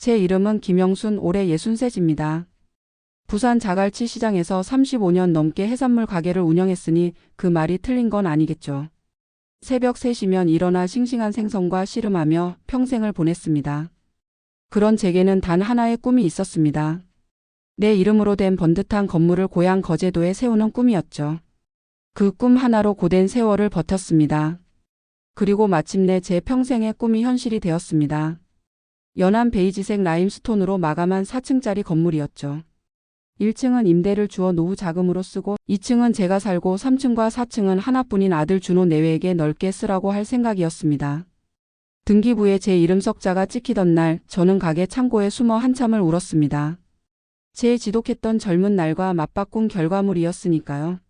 제 이름은 김영순, 올해 63입니다. 부산 자갈치 시장에서 35년 넘게 해산물 가게를 운영했으니 그 말이 틀린 건 아니겠죠. 새벽 3시면 일어나 싱싱한 생선과 씨름하며 평생을 보냈습니다. 그런 제게는 단 하나의 꿈이 있었습니다. 내 이름으로 된 번듯한 건물을 고향 거제도에 세우는 꿈이었죠. 그 꿈 하나로 고된 세월을 버텼습니다. 그리고 마침내 제 평생의 꿈이 현실이 되었습니다. 연한 베이지색 라임스톤으로 마감한 4층짜리 건물이었죠. 1층은 임대를 주어 노후 자금으로 쓰고 2층은 제가 살고 3층과 4층은 하나뿐인 아들 준호 내외에게 넓게 쓰라고 할 생각이었습니다. 등기부에 제 이름 석자가 찍히던 날 저는 가게 창고에 숨어 한참을 울었습니다. 제 지독했던 젊은 날과 맞바꾼 결과물이었으니까요.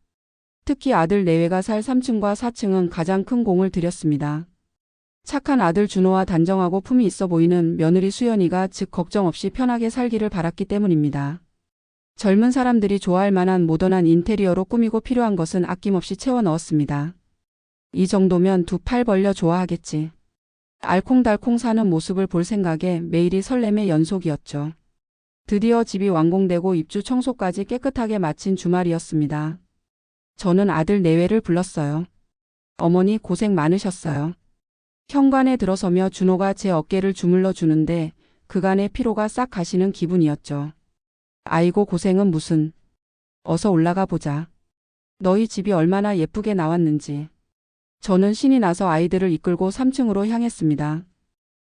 특히 아들 내외가 살 3층과 4층은 가장 큰 공을 들였습니다. 착한 아들 준호와 단정하고 품이 있어 보이는 며느리 수연이가 즉 걱정 없이 편하게 살기를 바랐기 때문입니다. 젊은 사람들이 좋아할 만한 모던한 인테리어로 꾸미고 필요한 것은 아낌없이 채워 넣었습니다. 이 정도면 두 팔 벌려 좋아하겠지. 알콩달콩 사는 모습을 볼 생각에 매일이 설렘의 연속이었죠. 드디어 집이 완공되고 입주 청소까지 깨끗하게 마친 주말이었습니다. 저는 아들 내외를 불렀어요. 어머니 고생 많으셨어요. 현관에 들어서며 준호가 제 어깨를 주물러 주는데 그간의 피로가 싹 가시는 기분이었죠. 아이고 고생은 무슨. 어서 올라가 보자. 너희 집이 얼마나 예쁘게 나왔는지. 저는 신이 나서 아이들을 이끌고 3층으로 향했습니다.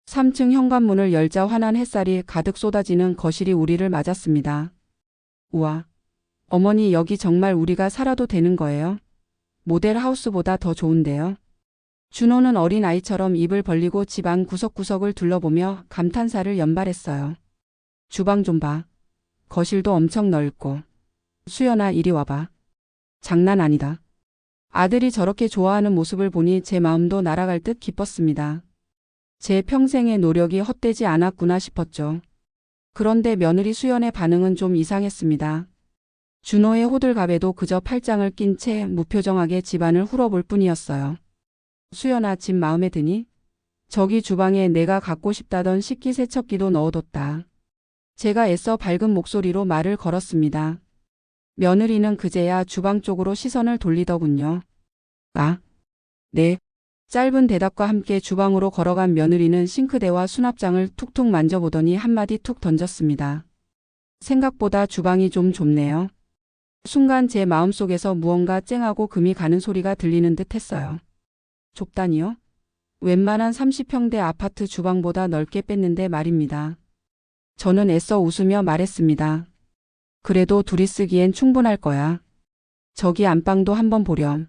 3층 현관문을 열자 환한 햇살이 가득 쏟아지는 거실이 우리를 맞았습니다. 우와. 어머니 여기 정말 우리가 살아도 되는 거예요? 모델 하우스보다 더 좋은데요? 준호는 어린 아이처럼 입을 벌리고 집 안 구석구석을 둘러보며 감탄사를 연발했어요. 주방 좀 봐. 거실도 엄청 넓고. 수연아 이리 와봐. 장난 아니다. 아들이 저렇게 좋아하는 모습을 보니 제 마음도 날아갈 듯 기뻤습니다. 제 평생의 노력이 헛되지 않았구나 싶었죠. 그런데 며느리 수연의 반응은 좀 이상했습니다. 준호의 호들갑에도 그저 팔짱을 낀 채 무표정하게 집안을 훑어볼 뿐이었어요. 수연아 집 마음에 드니? 저기 주방에 내가 갖고 싶다던 식기세척기도 넣어뒀다. 제가 애써 밝은 목소리로 말을 걸었습니다. 며느리는 그제야 주방 쪽으로 시선을 돌리더군요. 아, 네. 짧은 대답과 함께 주방으로 걸어간 며느리는 싱크대와 수납장을 툭툭 만져보더니 한마디 툭 던졌습니다. 생각보다 주방이 좀 좁네요. 순간 제 마음속에서 무언가 쨍하고 금이 가는 소리가 들리는 듯 했어요. 좁다니요? 웬만한 30평대 아파트 주방보다 넓게 뺐는데 말입니다. 저는 애써 웃으며 말했습니다. 그래도 둘이 쓰기엔 충분할 거야. 저기 안방도 한번 보렴.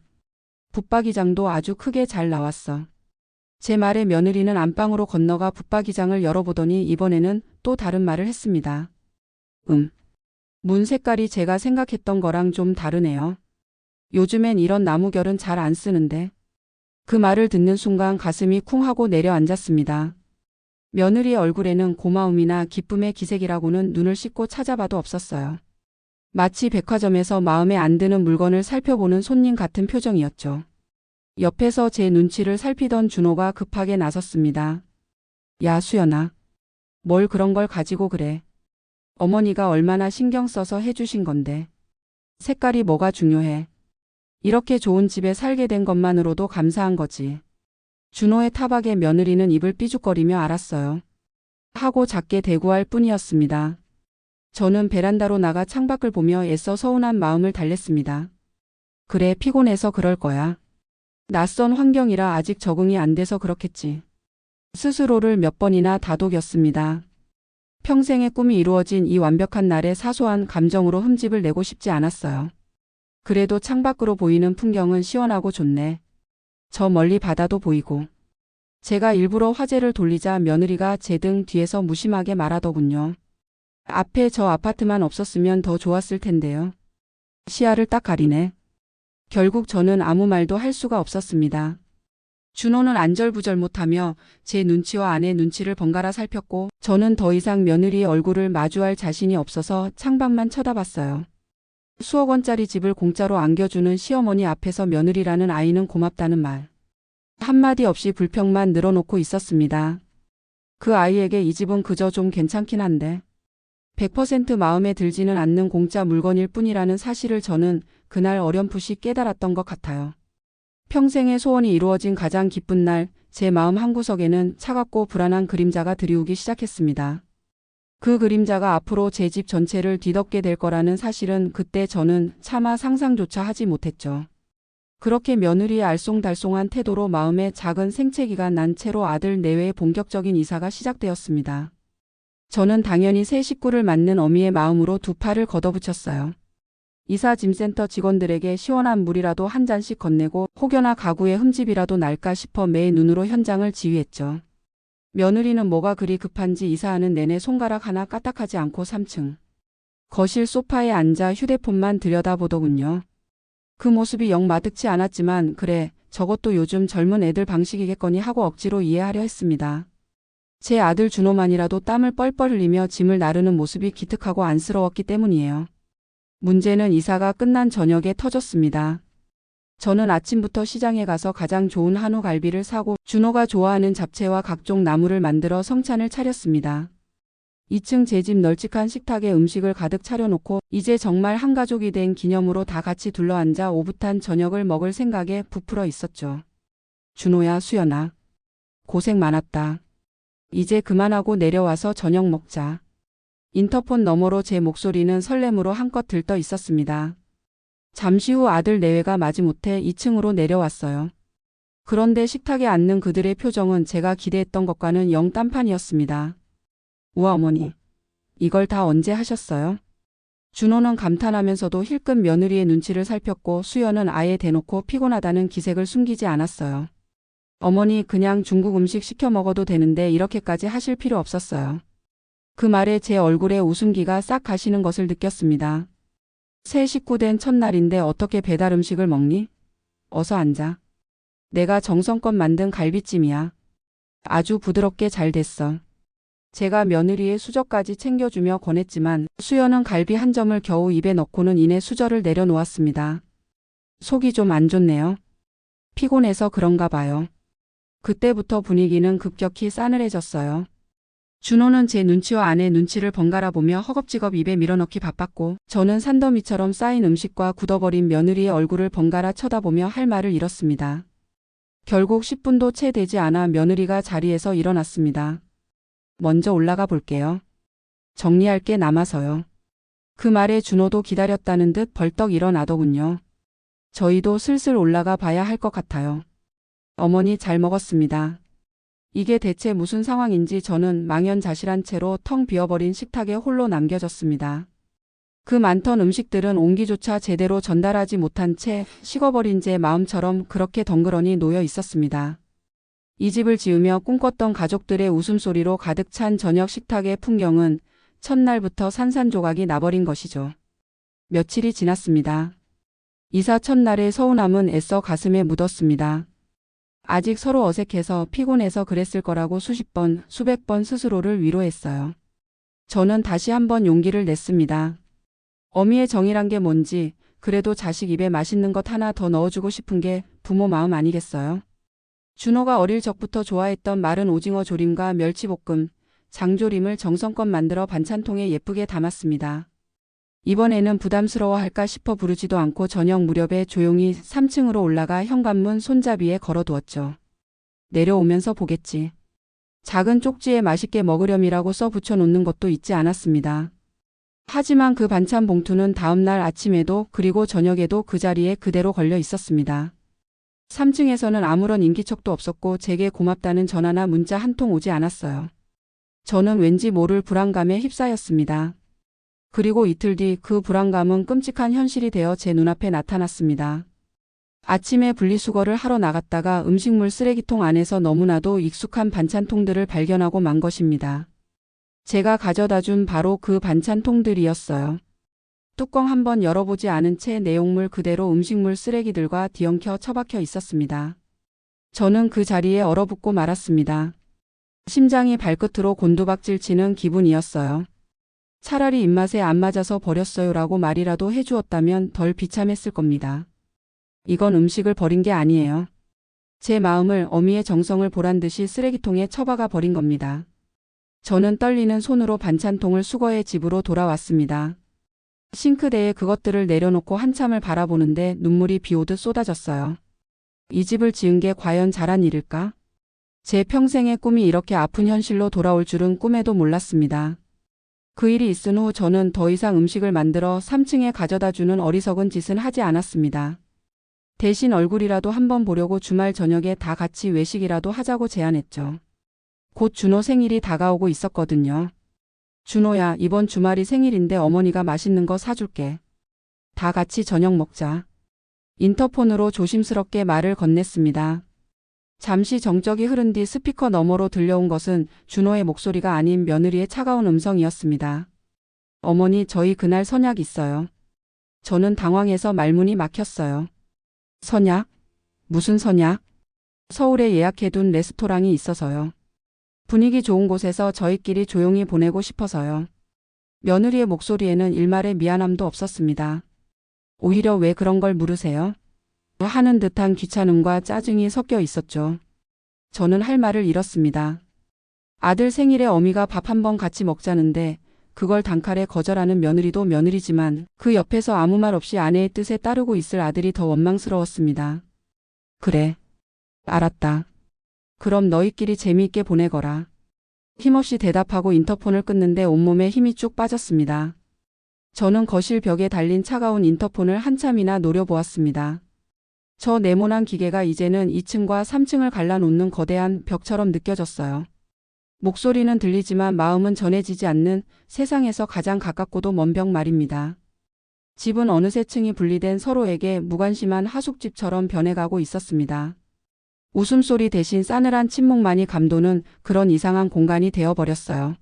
붙박이장도 아주 크게 잘 나왔어. 제 말에 며느리는 안방으로 건너가 붙박이장을 열어보더니 이번에는 또 다른 말을 했습니다. 문 색깔이 제가 생각했던 거랑 좀 다르네요. 요즘엔 이런 나무결은 잘 안 쓰는데. 그 말을 듣는 순간 가슴이 쿵 하고 내려앉았습니다. 며느리의 얼굴에는 고마움이나 기쁨의 기색이라고는 눈을 씻고 찾아봐도 없었어요. 마치 백화점에서 마음에 안 드는 물건을 살펴보는 손님 같은 표정이었죠. 옆에서 제 눈치를 살피던 준호가 급하게 나섰습니다. 야 수연아. 뭘 그런 걸 가지고 그래. 어머니가 얼마나 신경 써서 해주신 건데. 색깔이 뭐가 중요해. 이렇게 좋은 집에 살게 된 것만으로도 감사한 거지. 준호의 타박에 며느리는 입을 삐죽거리며 알았어요. 하고 작게 대꾸할 뿐이었습니다. 저는 베란다로 나가 창밖을 보며 애써 서운한 마음을 달랬습니다. 그래 피곤해서 그럴 거야. 낯선 환경이라 아직 적응이 안 돼서 그렇겠지. 스스로를 몇 번이나 다독였습니다. 평생의 꿈이 이루어진 이 완벽한 날에 사소한 감정으로 흠집을 내고 싶지 않았어요. 그래도 창밖으로 보이는 풍경은 시원하고 좋네. 저 멀리 바다도 보이고. 제가 일부러 화제를 돌리자 며느리가 제 등 뒤에서 무심하게 말하더군요. 앞에 저 아파트만 없었으면 더 좋았을 텐데요. 시야를 딱 가리네. 결국 저는 아무 말도 할 수가 없었습니다. 준호는 안절부절 못하며 제 눈치와 아내 눈치를 번갈아 살폈고 저는 더 이상 며느리의 얼굴을 마주할 자신이 없어서 창밖만 쳐다봤어요. 수억 원짜리 집을 공짜로 안겨주는 시어머니 앞에서 며느리라는 아이는 고맙다는 말. 한마디 없이 불평만 늘어놓고 있었습니다. 그 아이에게 이 집은 그저 좀 괜찮긴 한데 100% 마음에 들지는 않는 공짜 물건일 뿐이라는 사실을 저는 그날 어렴풋이 깨달았던 것 같아요. 평생의 소원이 이루어진 가장 기쁜 날, 제 마음 한구석에는 차갑고 불안한 그림자가 드리우기 시작했습니다. 그 그림자가 앞으로 제 집 전체를 뒤덮게 될 거라는 사실은 그때 저는 차마 상상조차 하지 못했죠. 그렇게 며느리의 알쏭달쏭한 태도로 마음에 작은 생채기가 난 채로 아들 내외의 본격적인 이사가 시작되었습니다. 저는 당연히 새 식구를 맞는 어미의 마음으로 두 팔을 걷어붙였어요. 이사 짐센터 직원들에게 시원한 물이라도 한 잔씩 건네고 혹여나 가구에 흠집이라도 날까 싶어 매 눈으로 현장을 지휘했죠. 며느리는 뭐가 그리 급한지 이사하는 내내 손가락 하나 까딱하지 않고 3층 거실 소파에 앉아 휴대폰만 들여다보더군요. 그 모습이 영 마뜩지 않았지만 그래 저것도 요즘 젊은 애들 방식이겠거니 하고 억지로 이해하려 했습니다. 제 아들 준호만이라도 땀을 뻘뻘 흘리며 짐을 나르는 모습이 기특하고 안쓰러웠기 때문이에요. 문제는 이사가 끝난 저녁에 터졌습니다. 저는 아침부터 시장에 가서 가장 좋은 한우 갈비를 사고 준호가 좋아하는 잡채와 각종 나물을 만들어 성찬을 차렸습니다. 2층 제 집 널찍한 식탁에 음식을 가득 차려놓고 이제 정말 한 가족이 된 기념으로 다 같이 둘러앉아 오붓한 저녁을 먹을 생각에 부풀어 있었죠. 준호야, 수연아. 고생 많았다. 이제 그만하고 내려와서 저녁 먹자. 인터폰 너머로 제 목소리는 설렘으로 한껏 들떠 있었습니다. 잠시 후 아들 내외가 마지못해 2층으로 내려왔어요. 그런데 식탁에 앉는 그들의 표정은 제가 기대했던 것과는 영 딴판이었습니다. 우와 어머니, 이걸 다 언제 하셨어요? 준호는 감탄하면서도 힐끔 며느리의 눈치를 살폈고 수연은 아예 대놓고 피곤하다는 기색을 숨기지 않았어요. 어머니 그냥 중국 음식 시켜 먹어도 되는데 이렇게까지 하실 필요 없었어요. 그 말에 제 얼굴에 웃음기가 싹 가시는 것을 느꼈습니다. 새 식구 된 첫날인데 어떻게 배달 음식을 먹니? 어서 앉아. 내가 정성껏 만든 갈비찜이야. 아주 부드럽게 잘 됐어. 제가 며느리의 수저까지 챙겨주며 권했지만 수연은 갈비 한 점을 겨우 입에 넣고는 이내 수저를 내려놓았습니다. 속이 좀 안 좋네요. 피곤해서 그런가 봐요. 그때부터 분위기는 급격히 싸늘해졌어요. 준호는 제 눈치와 아내 눈치를 번갈아 보며 허겁지겁 입에 밀어넣기 바빴고 저는 산더미처럼 쌓인 음식과 굳어버린 며느리의 얼굴을 번갈아 쳐다보며 할 말을 잃었습니다. 결국 10분도 채 되지 않아 며느리가 자리에서 일어났습니다. 먼저 올라가 볼게요. 정리할 게 남아서요. 그 말에 준호도 기다렸다는 듯 벌떡 일어나더군요. 저희도 슬슬 올라가 봐야 할 것 같아요. 어머니 잘 먹었습니다. 이게 대체 무슨 상황인지 저는 망연자실한 채로 텅 비어버린 식탁에 홀로 남겨졌습니다. 그 많던 음식들은 온기조차 제대로 전달하지 못한 채 식어버린 제 마음처럼 그렇게 덩그러니 놓여 있었습니다. 이 집을 지으며 꿈꿨던 가족들의 웃음소리로 가득 찬 저녁 식탁의 풍경은 첫날부터 산산조각이 나버린 것이죠. 며칠이 지났습니다. 이사 첫날의 서운함은 애써 가슴에 묻었습니다. 아직 서로 어색해서 피곤해서 그랬을 거라고 수십 번, 수백 번 스스로를 위로했어요. 저는 다시 한번 용기를 냈습니다. 어미의 정이란 게 뭔지, 그래도 자식 입에 맛있는 것 하나 더 넣어주고 싶은 게 부모 마음 아니겠어요? 준호가 어릴 적부터 좋아했던 마른 오징어 조림과 멸치볶음, 장조림을 정성껏 만들어 반찬통에 예쁘게 담았습니다. 이번에는 부담스러워할까 싶어 부르지도 않고 저녁 무렵에 조용히 3층으로 올라가 현관문 손잡이에 걸어두었죠. 내려오면서 보겠지. 작은 쪽지에 맛있게 먹으렴이라고 써 붙여놓는 것도 잊지 않았습니다. 하지만 그 반찬 봉투는 다음날 아침에도 그리고 저녁에도 그 자리에 그대로 걸려 있었습니다. 3층에서는 아무런 인기척도 없었고 제게 고맙다는 전화나 문자 한 통 오지 않았어요. 저는 왠지 모를 불안감에 휩싸였습니다. 그리고 이틀 뒤 그 불안감은 끔찍한 현실이 되어 제 눈앞에 나타났습니다. 아침에 분리수거를 하러 나갔다가 음식물 쓰레기통 안에서 너무나도 익숙한 반찬통들을 발견하고 만 것입니다. 제가 가져다 준 바로 그 반찬통들이었어요. 뚜껑 한번 열어보지 않은 채 내용물 그대로 음식물 쓰레기들과 뒤엉켜 처박혀 있었습니다. 저는 그 자리에 얼어붙고 말았습니다. 심장이 발끝으로 곤두박질 치는 기분이었어요. 차라리 입맛에 안 맞아서 버렸어요라고 말이라도 해주었다면 덜 비참했을 겁니다. 이건 음식을 버린 게 아니에요. 제 마음을 어미의 정성을 보란 듯이 쓰레기통에 처박아 버린 겁니다. 저는 떨리는 손으로 반찬통을 수거해 집으로 돌아왔습니다. 싱크대에 그것들을 내려놓고 한참을 바라보는데 눈물이 비오듯 쏟아졌어요. 이 집을 지은 게 과연 잘한 일일까? 제 평생의 꿈이 이렇게 아픈 현실로 돌아올 줄은 꿈에도 몰랐습니다. 그 일이 있은 후 저는 더 이상 음식을 만들어 3층에 가져다주는 어리석은 짓은 하지 않았습니다. 대신 얼굴이라도 한번 보려고 주말 저녁에 다 같이 외식이라도 하자고 제안했죠. 곧 준호 생일이 다가오고 있었거든요. 준호야, 이번 주말이 생일인데 어머니가 맛있는 거 사줄게. 다 같이 저녁 먹자. 인터폰으로 조심스럽게 말을 건넸습니다. 잠시 정적이 흐른 뒤 스피커 너머로 들려온 것은 준호의 목소리가 아닌 며느리의 차가운 음성이었습니다. 어머니, 저희 그날 선약 있어요. 저는 당황해서 말문이 막혔어요. 선약? 무슨 선약? 서울에 예약해둔 레스토랑이 있어서요. 분위기 좋은 곳에서 저희끼리 조용히 보내고 싶어서요. 며느리의 목소리에는 일말의 미안함도 없었습니다. 오히려 왜 그런 걸 물으세요? 하는 듯한 귀찮음과 짜증이 섞여 있었죠. 저는 할 말을 잃었습니다. 아들 생일에 어미가 밥 한번 같이 먹자는데 그걸 단칼에 거절하는 며느리도 며느리지만 그 옆에서 아무 말 없이 아내의 뜻에 따르고 있을 아들이 더 원망스러웠습니다. 그래. 알았다. 그럼 너희끼리 재미있게 보내거라. 힘없이 대답하고 인터폰을 끊는데 온몸에 힘이 쭉 빠졌습니다. 저는 거실 벽에 달린 차가운 인터폰을 한참이나 노려보았습니다. 저 네모난 기계가 이제는 2층과 3층을 갈라놓는 거대한 벽처럼 느껴졌어요. 목소리는 들리지만 마음은 전해지지 않는 세상에서 가장 가깝고도 먼 벽 말입니다. 집은 어느새 층이 분리된 서로에게 무관심한 하숙집처럼 변해가고 있었습니다. 웃음소리 대신 싸늘한 침묵만이 감도는 그런 이상한 공간이 되어버렸어요.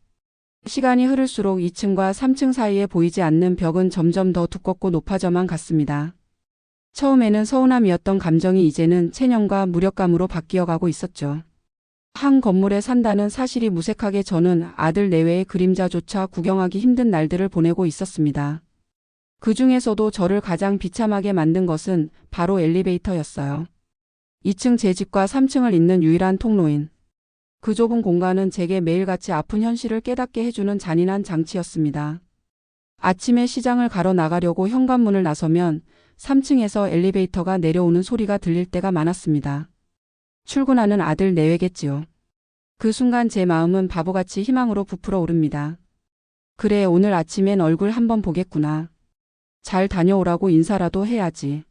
시간이 흐를수록 2층과 3층 사이에 보이지 않는 벽은 점점 더 두껍고 높아져만 갔습니다. 처음에는 서운함이었던 감정이 이제는 체념과 무력감으로 바뀌어가고 있었죠. 한 건물에 산다는 사실이 무색하게 저는 아들 내외의 그림자조차 구경하기 힘든 날들을 보내고 있었습니다. 그 중에서도 저를 가장 비참하게 만든 것은 바로 엘리베이터였어요. 2층 제 집과 3층을 잇는 유일한 통로인 그 좁은 공간은 제게 매일같이 아픈 현실을 깨닫게 해주는 잔인한 장치였습니다. 아침에 시장을 가러 나가려고 현관문을 나서면 3층에서 엘리베이터가 내려오는 소리가 들릴 때가 많았습니다. 출근하는 아들 내외겠지요. 그 순간 제 마음은 바보같이 희망으로 부풀어 오릅니다. 그래, 오늘 아침엔 얼굴 한번 보겠구나. 잘 다녀오라고 인사라도 해야지.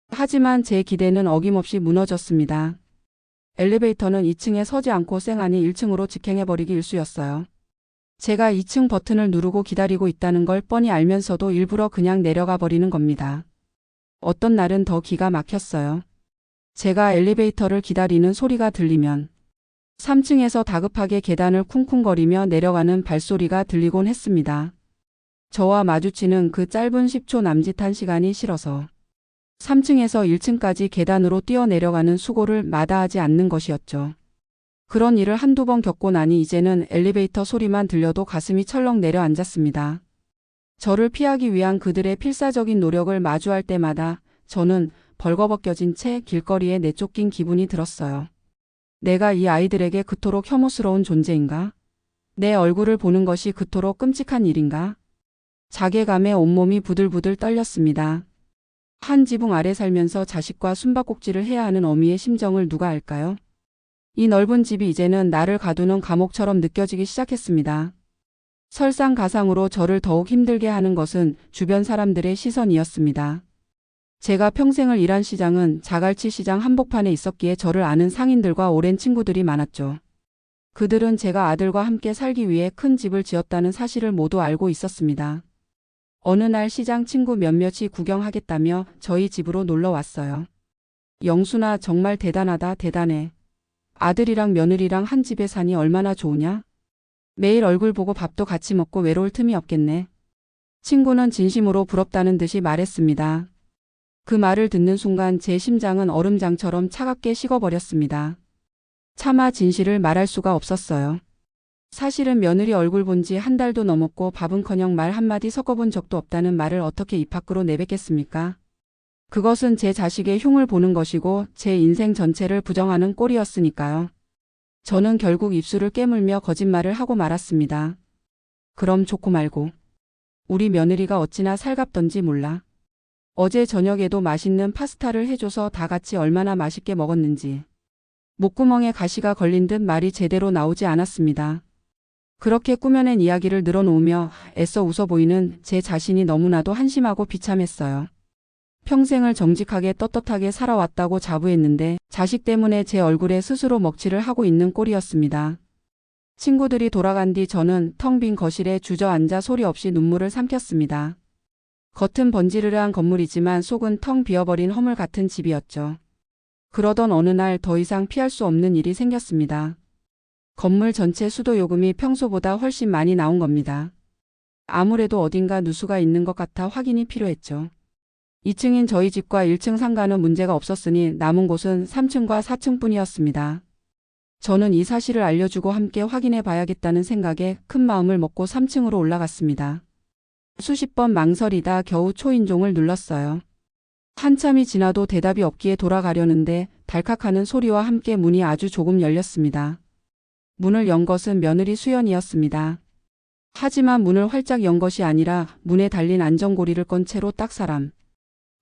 하지만 제 기대는 어김없이 무너졌습니다. 엘리베이터는 2층에 서지 않고 쌩하니 1층으로 직행해버리기 일쑤였어요. 제가 2층 버튼을 누르고 기다리고 있다는 걸 뻔히 알면서도 일부러 그냥 내려가 버리는 겁니다. 어떤 날은 더 기가 막혔어요. 제가 엘리베이터를 기다리는 소리가 들리면 3층에서 다급하게 계단을 쿵쿵거리며 내려가는 발소리가 들리곤 했습니다. 저와 마주치는 그 짧은 10초 남짓한 시간이 싫어서 3층에서 1층까지 계단으로 뛰어내려가는 수고를 마다하지 않는 것이었죠. 그런 일을 한두 번 겪고 나니 이제는 엘리베이터 소리만 들려도 가슴이 철렁 내려앉았습니다. 저를 피하기 위한 그들의 필사적인 노력을 마주할 때마다 저는 벌거벗겨진 채 길거리에 내쫓긴 기분이 들었어요. 내가 이 아이들에게 그토록 혐오스러운 존재인가? 내 얼굴을 보는 것이 그토록 끔찍한 일인가? 자괴감에 온몸이 부들부들 떨렸습니다. 한 지붕 아래 살면서 자식과 숨바꼭질을 해야 하는 어미의 심정을 누가 알까요? 이 넓은 집이 이제는 나를 가두는 감옥처럼 느껴지기 시작했습니다. 설상가상으로 저를 더욱 힘들게 하는 것은 주변 사람들의 시선이었습니다. 제가 평생을 일한 시장은 자갈치 시장 한복판에 있었기에 저를 아는 상인들과 오랜 친구들이 많았죠. 그들은 제가 아들과 함께 살기 위해 큰 집을 지었다는 사실을 모두 알고 있었습니다. 어느 날 시장 친구 몇몇이 구경하겠다며 저희 집으로 놀러 왔어요. 영순아, 정말 대단하다, 대단해. 아들이랑 며느리랑 한 집에 사니 얼마나 좋으냐? 매일 얼굴 보고 밥도 같이 먹고 외로울 틈이 없겠네. 친구는 진심으로 부럽다는 듯이 말했습니다. 그 말을 듣는 순간 제 심장은 얼음장처럼 차갑게 식어버렸습니다. 차마 진실을 말할 수가 없었어요. 사실은 며느리 얼굴 본 지 한 달도 넘었고 밥은커녕 말 한마디 섞어본 적도 없다는 말을 어떻게 입 밖으로 내뱉겠습니까? 그것은 제 자식의 흉을 보는 것이고 제 인생 전체를 부정하는 꼴이었으니까요. 저는 결국 입술을 깨물며 거짓말을 하고 말았습니다. 그럼 좋고 말고. 우리 며느리가 어찌나 살갑던지 몰라. 어제 저녁에도 맛있는 파스타를 해줘서 다 같이 얼마나 맛있게 먹었는지. 목구멍에 가시가 걸린 듯 말이 제대로 나오지 않았습니다. 그렇게 꾸며낸 이야기를 늘어놓으며 애써 웃어 보이는 제 자신이 너무나도 한심하고 비참했어요. 평생을 정직하게 떳떳하게 살아왔다고 자부했는데 자식 때문에 제 얼굴에 스스로 먹칠을 하고 있는 꼴이었습니다. 친구들이 돌아간 뒤 저는 텅 빈 거실에 주저앉아 소리 없이 눈물을 삼켰습니다. 겉은 번지르르한 건물이지만 속은 텅 비어버린 허물 같은 집이었죠. 그러던 어느 날 더 이상 피할 수 없는 일이 생겼습니다. 건물 전체 수도 요금이 평소보다 훨씬 많이 나온 겁니다. 아무래도 어딘가 누수가 있는 것 같아 확인이 필요했죠. 2층인 저희 집과 1층 상가는 문제가 없었으니 남은 곳은 3층과 4층뿐이었습니다. 저는 이 사실을 알려주고 함께 확인해 봐야겠다는 생각에 큰 마음을 먹고 3층으로 올라갔습니다. 수십 번 망설이다 겨우 초인종을 눌렀어요. 한참이 지나도 대답이 없기에 돌아가려는데 달칵하는 소리와 함께 문이 아주 조금 열렸습니다. 문을 연 것은 며느리 수연이었습니다. 하지만 문을 활짝 연 것이 아니라 문에 달린 안전고리를 건 채로 딱 사람.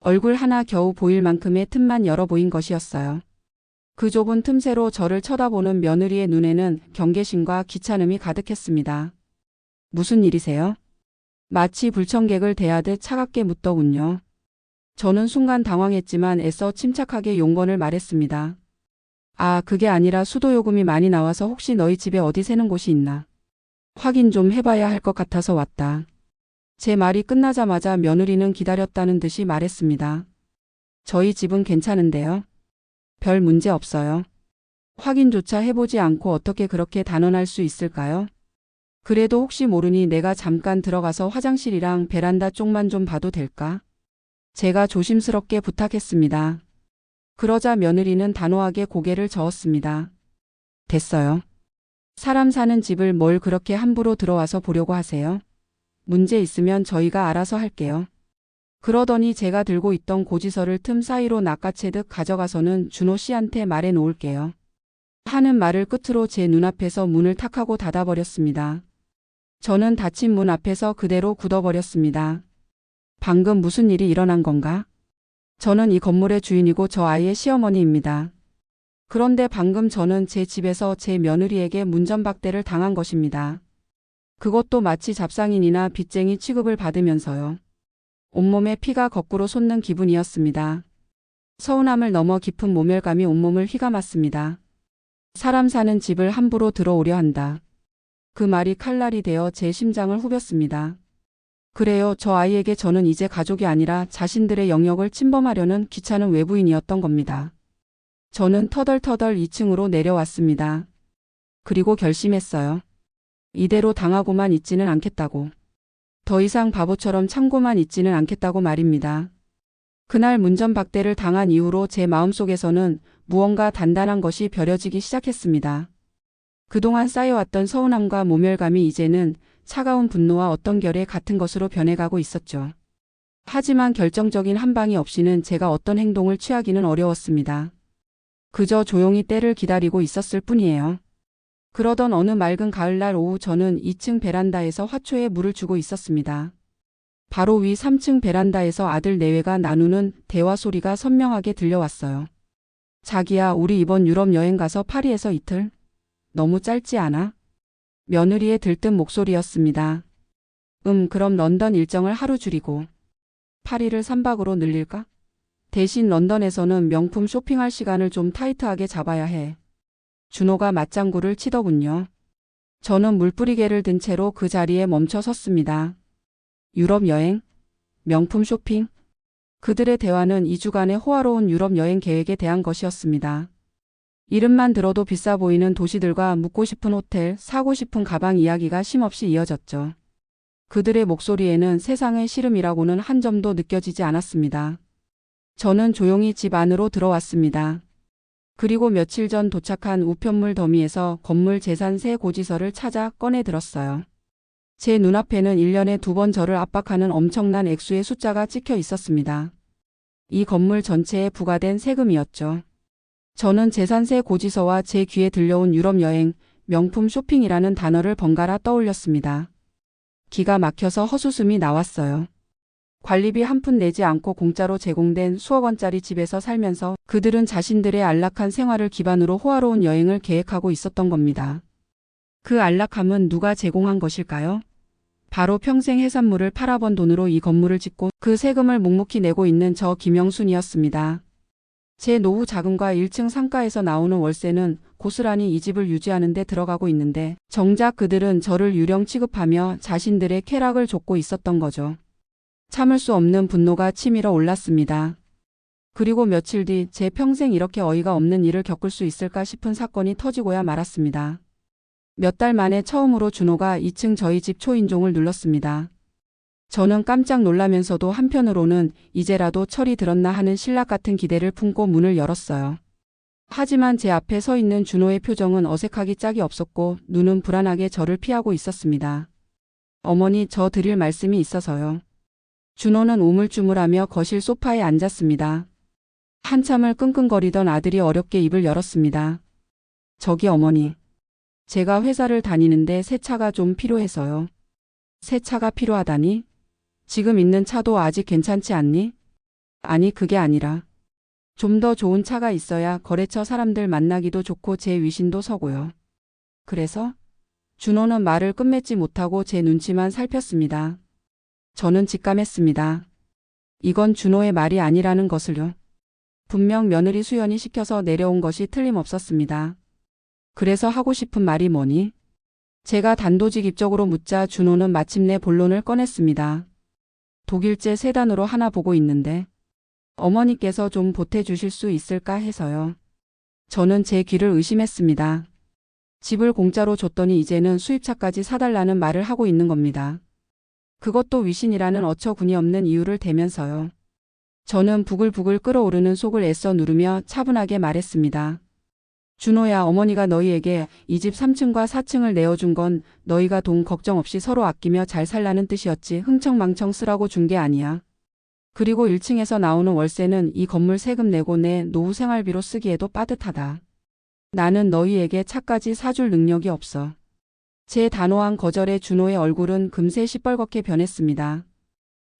얼굴 하나 겨우 보일 만큼의 틈만 열어 보인 것이었어요. 그 좁은 틈새로 저를 쳐다보는 며느리의 눈에는 경계심과 귀찮음이 가득했습니다. 무슨 일이세요? 마치 불청객을 대하듯 차갑게 묻더군요. 저는 순간 당황했지만 애써 침착하게 용건을 말했습니다. 아, 그게 아니라 수도요금이 많이 나와서 혹시 너희 집에 어디 새는 곳이 있나? 확인 좀 해봐야 할 것 같아서 왔다. 제 말이 끝나자마자 며느리는 기다렸다는 듯이 말했습니다. 저희 집은 괜찮은데요. 별 문제 없어요. 확인조차 해보지 않고 어떻게 그렇게 단언할 수 있을까요? 그래도 혹시 모르니 내가 잠깐 들어가서 화장실이랑 베란다 쪽만 좀 봐도 될까? 제가 조심스럽게 부탁했습니다. 그러자 며느리는 단호하게 고개를 저었습니다. 됐어요. 사람 사는 집을 뭘 그렇게 함부로 들어와서 보려고 하세요? 문제 있으면 저희가 알아서 할게요. 그러더니 제가 들고 있던 고지서를 틈 사이로 낚아채듯 가져가서는 준호 씨한테 말해 놓을게요. 하는 말을 끝으로 제 눈앞에서 문을 탁 하고 닫아버렸습니다. 저는 닫힌 문 앞에서 그대로 굳어버렸습니다. 방금 무슨 일이 일어난 건가? 저는 이 건물의 주인이고 저 아이의 시어머니입니다. 그런데 방금 저는 제 집에서 제 며느리에게 문전박대를 당한 것입니다. 그것도 마치 잡상인이나 빚쟁이 취급을 받으면서요. 온몸에 피가 거꾸로 솟는 기분이었습니다. 서운함을 넘어 깊은 모멸감이 온몸을 휘감았습니다. 사람 사는 집을 함부로 들어오려 한다. 그 말이 칼날이 되어 제 심장을 후볐습니다. 그래요, 저 아이에게 저는 이제 가족이 아니라 자신들의 영역을 침범하려는 귀찮은 외부인이었던 겁니다. 저는 터덜터덜 2층으로 내려왔습니다. 그리고 결심했어요. 이대로 당하고만 있지는 않겠다고. 더 이상 바보처럼 참고만 있지는 않겠다고 말입니다. 그날 문전박대를 당한 이후로 제 마음속에서는 무언가 단단한 것이 벼려지기 시작했습니다. 그동안 쌓여왔던 서운함과 모멸감이 이제는 차가운 분노와 어떤 결에 같은 것으로 변해가고 있었죠. 하지만 결정적인 한 방이 없이는 제가 어떤 행동을 취하기는 어려웠습니다. 그저 조용히 때를 기다리고 있었을 뿐이에요. 그러던 어느 맑은 가을날 오후 저는 2층 베란다에서 화초에 물을 주고 있었습니다. 바로 위 3층 베란다에서 아들 내외가 나누는 대화 소리가 선명하게 들려왔어요. 자기야, 우리 이번 유럽 여행 가서 파리에서 이틀? 너무 짧지 않아? 며느리의 들뜬 목소리였습니다. 그럼 런던 일정을 하루 줄이고 파리를 3박으로 늘릴까? 대신 런던에서는 명품 쇼핑할 시간을 좀 타이트하게 잡아야 해. 준호가 맞장구를 치더군요. 저는 물뿌리개를 든 채로 그 자리에 멈춰 섰습니다. 유럽 여행? 명품 쇼핑? 그들의 대화는 2주간의 호화로운 유럽 여행 계획에 대한 것이었습니다. 이름만 들어도 비싸 보이는 도시들과 묵고 싶은 호텔, 사고 싶은 가방 이야기가 쉼없이 이어졌죠. 그들의 목소리에는 세상의 시름이라고는 한 점도 느껴지지 않았습니다. 저는 조용히 집 안으로 들어왔습니다. 그리고 며칠 전 도착한 우편물 더미에서 건물 재산세 고지서를 찾아 꺼내 들었어요. 제 눈앞에는 1년에 2번 저를 압박하는 엄청난 액수의 숫자가 찍혀 있었습니다. 이 건물 전체에 부과된 세금이었죠. 저는 재산세 고지서와 제 귀에 들려온 유럽 여행, 명품 쇼핑이라는 단어를 번갈아 떠올렸습니다. 기가 막혀서 헛웃음이 나왔어요. 관리비 한 푼 내지 않고 공짜로 제공된 수억 원짜리 집에서 살면서 그들은 자신들의 안락한 생활을 기반으로 호화로운 여행을 계획하고 있었던 겁니다. 그 안락함은 누가 제공한 것일까요? 바로 평생 해산물을 팔아번 돈으로 이 건물을 짓고 그 세금을 묵묵히 내고 있는 저 김영순이었습니다. 제 노후 자금과 1층 상가에서 나오는 월세는 고스란히 이 집을 유지하는 데 들어가고 있는데 정작 그들은 저를 유령 취급하며 자신들의 쾌락을 좇고 있었던 거죠. 참을 수 없는 분노가 치밀어 올랐습니다. 그리고 며칠 뒤 제 평생 이렇게 어이가 없는 일을 겪을 수 있을까 싶은 사건이 터지고야 말았습니다. 몇 달 만에 처음으로 준호가 2층 저희 집 초인종을 눌렀습니다. 저는 깜짝 놀라면서도 한편으로는 이제라도 철이 들었나 하는 신락 같은 기대를 품고 문을 열었어요. 하지만 제 앞에 서 있는 준호의 표정은 어색하기 짝이 없었고 눈은 불안하게 저를 피하고 있었습니다. 어머니, 저 드릴 말씀이 있어서요. 준호는 우물쭈물하며 거실 소파에 앉았습니다. 한참을 끙끙거리던 아들이 어렵게 입을 열었습니다. 저기 어머니. 제가 회사를 다니는데 새 차가 좀 필요해서요. 새 차가 필요하다니? 지금 있는 차도 아직 괜찮지 않니? 아니, 그게 아니라 좀 더 좋은 차가 있어야 거래처 사람들 만나기도 좋고 제 위신도 서고요. 그래서? 준호는 말을 끝맺지 못하고 제 눈치만 살폈습니다. 저는 직감했습니다. 이건 준호의 말이 아니라는 것을요. 분명 며느리 수연이 시켜서 내려온 것이 틀림없었습니다. 그래서 하고 싶은 말이 뭐니? 제가 단도직입적으로 묻자 준호는 마침내 본론을 꺼냈습니다. 독일제 세 단으로 하나 보고 있는데 어머니께서 좀 보태주실 수 있을까 해서요. 저는 제 귀를 의심했습니다. 집을 공짜로 줬더니 이제는 수입차까지 사달라는 말을 하고 있는 겁니다. 그것도 위신이라는 어처구니 없는 이유를 대면서요. 저는 부글부글 끓어오르는 속을 애써 누르며 차분하게 말했습니다. 준호야, 어머니가 너희에게 이 집 3층과 4층을 내어준 건 너희가 돈 걱정 없이 서로 아끼며 잘 살라는 뜻이었지 흥청망청 쓰라고 준 게 아니야. 그리고 1층에서 나오는 월세는 이 건물 세금 내고 내 노후 생활비로 쓰기에도 빠듯하다. 나는 너희에게 차까지 사줄 능력이 없어. 제 단호한 거절에 준호의 얼굴은 금세 시뻘겋게 변했습니다.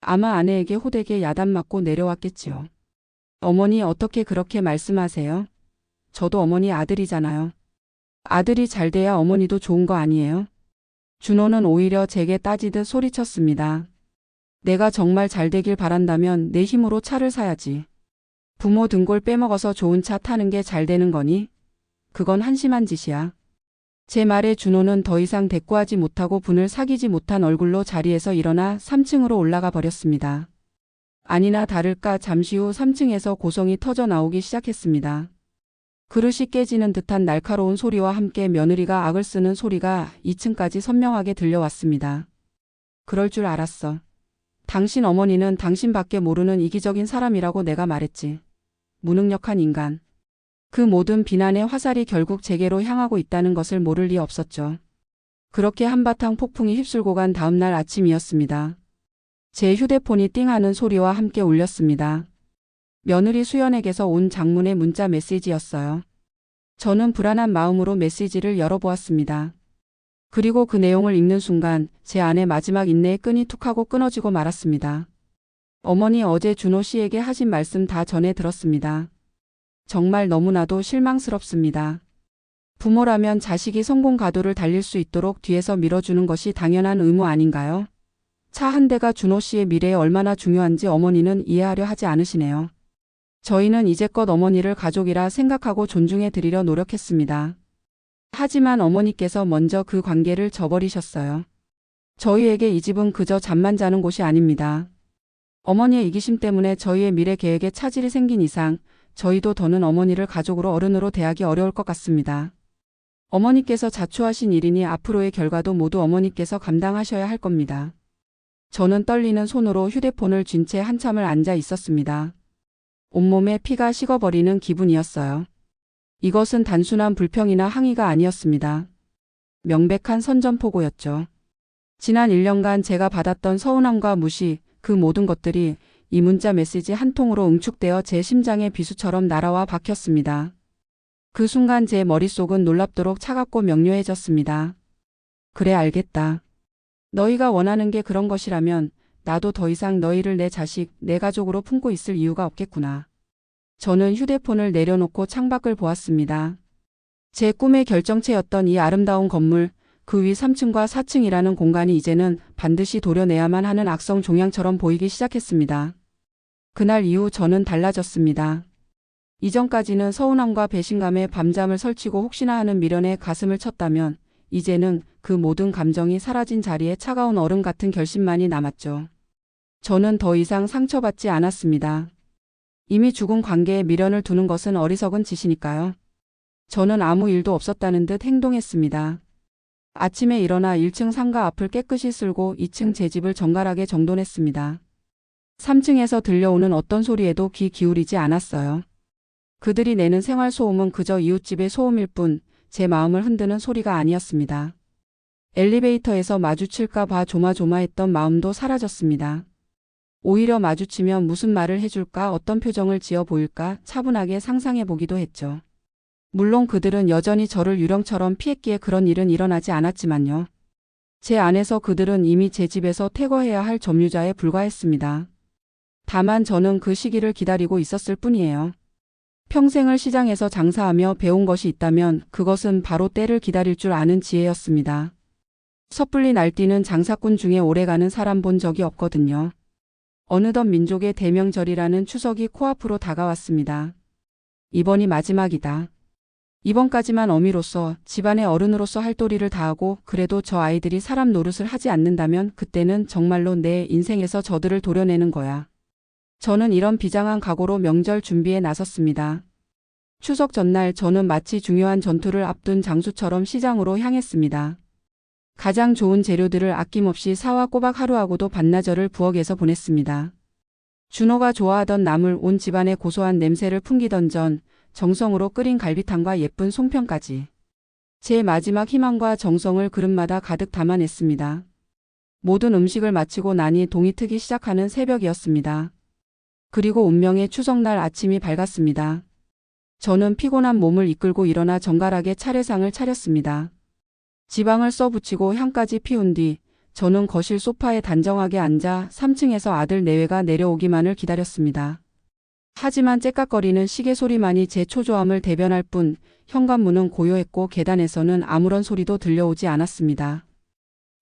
아마 아내에게 호되게 야단맞고 내려왔겠지요. 어머니, 어떻게 그렇게 말씀하세요? 저도 어머니 아들이잖아요. 아들이 잘 돼야 어머니도 좋은 거 아니에요? 준호는 오히려 제게 따지듯 소리쳤습니다. 내가 정말 잘 되길 바란다면 내 힘으로 차를 사야지. 부모 등골 빼먹어서 좋은 차 타는 게 잘 되는 거니? 그건 한심한 짓이야. 제 말에 준호는 더 이상 대꾸하지 못하고 분을 사귀지 못한 얼굴로 자리에서 일어나 3층으로 올라가 버렸습니다. 아니나 다를까 잠시 후 3층에서 고성이 터져 나오기 시작했습니다. 그릇이 깨지는 듯한 날카로운 소리와 함께 며느리가 악을 쓰는 소리가 2층까지 선명하게 들려왔습니다. 그럴 줄 알았어. 당신 어머니는 당신밖에 모르는 이기적인 사람이라고 내가 말했지. 무능력한 인간. 그 모든 비난의 화살이 결국 제게로 향하고 있다는 것을 모를 리 없었죠. 그렇게 한바탕 폭풍이 휩쓸고 간 다음 날 아침이었습니다. 제 휴대폰이 띵하는 소리와 함께 울렸습니다. 며느리 수연에게서 온 장문의 문자 메시지였어요. 저는 불안한 마음으로 메시지를 열어보았습니다. 그리고 그 내용을 읽는 순간 제 안에 마지막 인내의 끈이 툭 하고 끊어지고 말았습니다. 어머니, 어제 준호 씨에게 하신 말씀 다 전해 들었습니다. 정말 너무나도 실망스럽습니다. 부모라면 자식이 성공 가도를 달릴 수 있도록 뒤에서 밀어주는 것이 당연한 의무 아닌가요? 차 한 대가 준호 씨의 미래에 얼마나 중요한지 어머니는 이해하려 하지 않으시네요. 저희는 이제껏 어머니를 가족이라 생각하고 존중해 드리려 노력했습니다. 하지만 어머니께서 먼저 그 관계를 저버리셨어요. 저희에게 이 집은 그저 잠만 자는 곳이 아닙니다. 어머니의 이기심 때문에 저희의 미래 계획에 차질이 생긴 이상 저희도 더는 어머니를 가족으로 어른으로 대하기 어려울 것 같습니다. 어머니께서 자초하신 일이니 앞으로의 결과도 모두 어머니께서 감당하셔야 할 겁니다. 저는 떨리는 손으로 휴대폰을 쥔 채 한참을 앉아 있었습니다. 온몸에 피가 식어버리는 기분이었어요. 이것은 단순한 불평이나 항의가 아니었습니다. 명백한 선전포고였죠. 지난 1년간 제가 받았던 서운함과 무시, 그 모든 것들이 이 문자 메시지 한 통으로 응축되어 제 심장의 비수처럼 날아와 박혔습니다. 그 순간 제 머릿속은 놀랍도록 차갑고 명료해졌습니다. 그래, 알겠다. 너희가 원하는 게 그런 것이라면 나도 더 이상 너희를 내 자식, 내 가족으로 품고 있을 이유가 없겠구나. 저는 휴대폰을 내려놓고 창밖을 보았습니다. 제 꿈의 결정체였던 이 아름다운 건물, 그 위 3층과 4층이라는 공간이 이제는 반드시 도려내야만 하는 악성 종양처럼 보이기 시작했습니다. 그날 이후 저는 달라졌습니다. 이전까지는 서운함과 배신감에 밤잠을 설치고 혹시나 하는 미련에 가슴을 쳤다면 이제는 그 모든 감정이 사라진 자리에 차가운 얼음 같은 결심만이 남았죠. 저는 더 이상 상처받지 않았습니다. 이미 죽은 관계에 미련을 두는 것은 어리석은 짓이니까요. 저는 아무 일도 없었다는 듯 행동했습니다. 아침에 일어나 1층 상가 앞을 깨끗이 쓸고 2층 제 집을 정갈하게 정돈했습니다. 3층에서 들려오는 어떤 소리에도 귀 기울이지 않았어요. 그들이 내는 생활소음은 그저 이웃집의 소음일 뿐 제 마음을 흔드는 소리가 아니었습니다. 엘리베이터에서 마주칠까 봐 조마조마했던 마음도 사라졌습니다. 오히려 마주치면 무슨 말을 해줄까, 어떤 표정을 지어 보일까 차분하게 상상해 보기도 했죠. 물론 그들은 여전히 저를 유령처럼 피했기에 그런 일은 일어나지 않았지만요. 제 안에서 그들은 이미 제 집에서 퇴거해야 할 점유자에 불과했습니다. 다만 저는 그 시기를 기다리고 있었을 뿐이에요. 평생을 시장에서 장사하며 배운 것이 있다면 그것은 바로 때를 기다릴 줄 아는 지혜였습니다. 섣불리 날뛰는 장사꾼 중에 오래가는 사람 본 적이 없거든요. 어느덧 민족의 대명절이라는 추석이 코앞으로 다가왔습니다. 이번이 마지막이다. 이번까지만 어미로서, 집안의 어른으로서 할 도리를 다하고 그래도 저 아이들이 사람 노릇을 하지 않는다면 그때는 정말로 내 인생에서 저들을 도려내는 거야. 저는 이런 비장한 각오로 명절 준비에 나섰습니다. 추석 전날 저는 마치 중요한 전투를 앞둔 장수처럼 시장으로 향했습니다. 가장 좋은 재료들을 아낌없이 사와 꼬박 하루하고도 반나절을 부엌에서 보냈습니다. 준호가 좋아하던 나물, 온 집안의 고소한 냄새를 풍기던 전, 정성으로 끓인 갈비탕과 예쁜 송편까지. 제 마지막 희망과 정성을 그릇마다 가득 담아냈습니다. 모든 음식을 마치고 나니 동이 트기 시작하는 새벽이었습니다. 그리고 운명의 추석날 아침이 밝았습니다. 저는 피곤한 몸을 이끌고 일어나 정갈하게 차례상을 차렸습니다. 지방을 써붙이고 향까지 피운 뒤 저는 거실 소파에 단정하게 앉아 3층에서 아들 내외가 내려오기만을 기다렸습니다. 하지만 째깍거리는 시계 소리만이 제 초조함을 대변할 뿐 현관문은 고요했고 계단에서는 아무런 소리도 들려오지 않았습니다.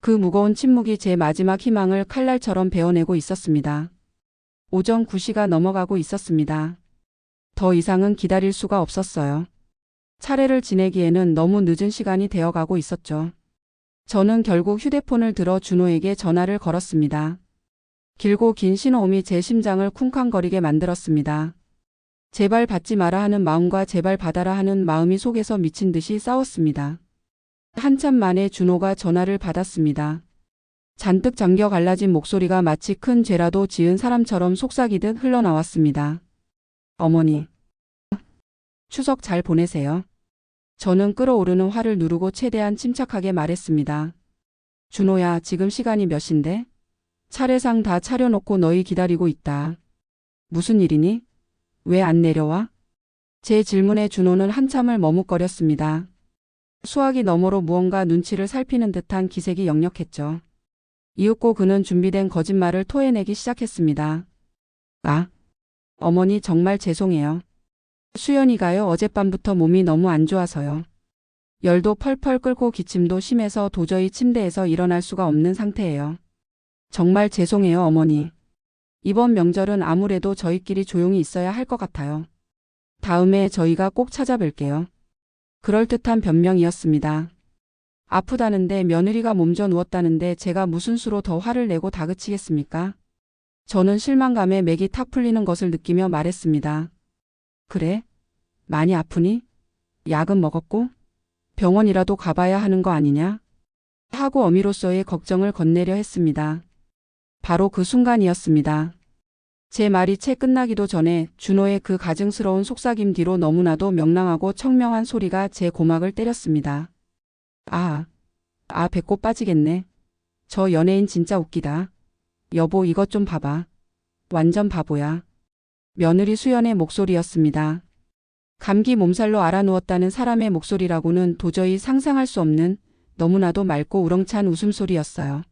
그 무거운 침묵이 제 마지막 희망을 칼날처럼 베어내고 있었습니다. 오전 9시가 넘어가고 있었습니다. 더 이상은 기다릴 수가 없었어요. 차례를 지내기에는 너무 늦은 시간이 되어가고 있었죠. 저는 결국 휴대폰을 들어 준호에게 전화를 걸었습니다. 길고 긴 신호음이 제 심장을 쿵쾅거리게 만들었습니다. 제발 받지 마라 하는 마음과 제발 받아라 하는 마음이 속에서 미친 듯이 싸웠습니다. 한참 만에 준호가 전화를 받았습니다. 잔뜩 잠겨 갈라진 목소리가 마치 큰 죄라도 지은 사람처럼 속삭이듯 흘러나왔습니다. 어머니, 추석 잘 보내세요. 저는 끓어오르는 화를 누르고 최대한 침착하게 말했습니다. 준호야, 지금 시간이 몇 시인데? 차례상 다 차려놓고 너희 기다리고 있다. 무슨 일이니? 왜 안 내려와? 제 질문에 준호는 한참을 머뭇거렸습니다. 수화기 너머로 무언가 눈치를 살피는 듯한 기색이 역력했죠. 이윽고 그는 준비된 거짓말을 토해내기 시작했습니다. 아, 어머니 정말 죄송해요. 수연이가요, 어젯밤부터 몸이 너무 안 좋아서요. 열도 펄펄 끓고 기침도 심해서 도저히 침대에서 일어날 수가 없는 상태예요. 정말 죄송해요, 어머니. 이번 명절은 아무래도 저희끼리 조용히 있어야 할 것 같아요. 다음에 저희가 꼭 찾아뵐게요. 그럴듯한 변명이었습니다. 아프다는데 며느리가 몸져 누웠다는데 제가 무슨 수로 더 화를 내고 다그치겠습니까? 저는 실망감에 맥이 탁 풀리는 것을 느끼며 말했습니다. 그래? 많이 아프니? 약은 먹었고? 병원이라도 가봐야 하는 거 아니냐? 하고 어미로서의 걱정을 건네려 했습니다. 바로 그 순간이었습니다. 제 말이 채 끝나기도 전에 준호의 그 가증스러운 속삭임 뒤로 너무나도 명랑하고 청명한 소리가 제 고막을 때렸습니다. 배꼽 빠지겠네. 저 연예인 진짜 웃기다. 여보, 이것 좀 봐봐. 완전 바보야. 며느리 수연의 목소리였습니다. 감기 몸살로 알아누웠다는 사람의 목소리라고는 도저히 상상할 수 없는 너무나도 맑고 우렁찬 웃음소리였어요.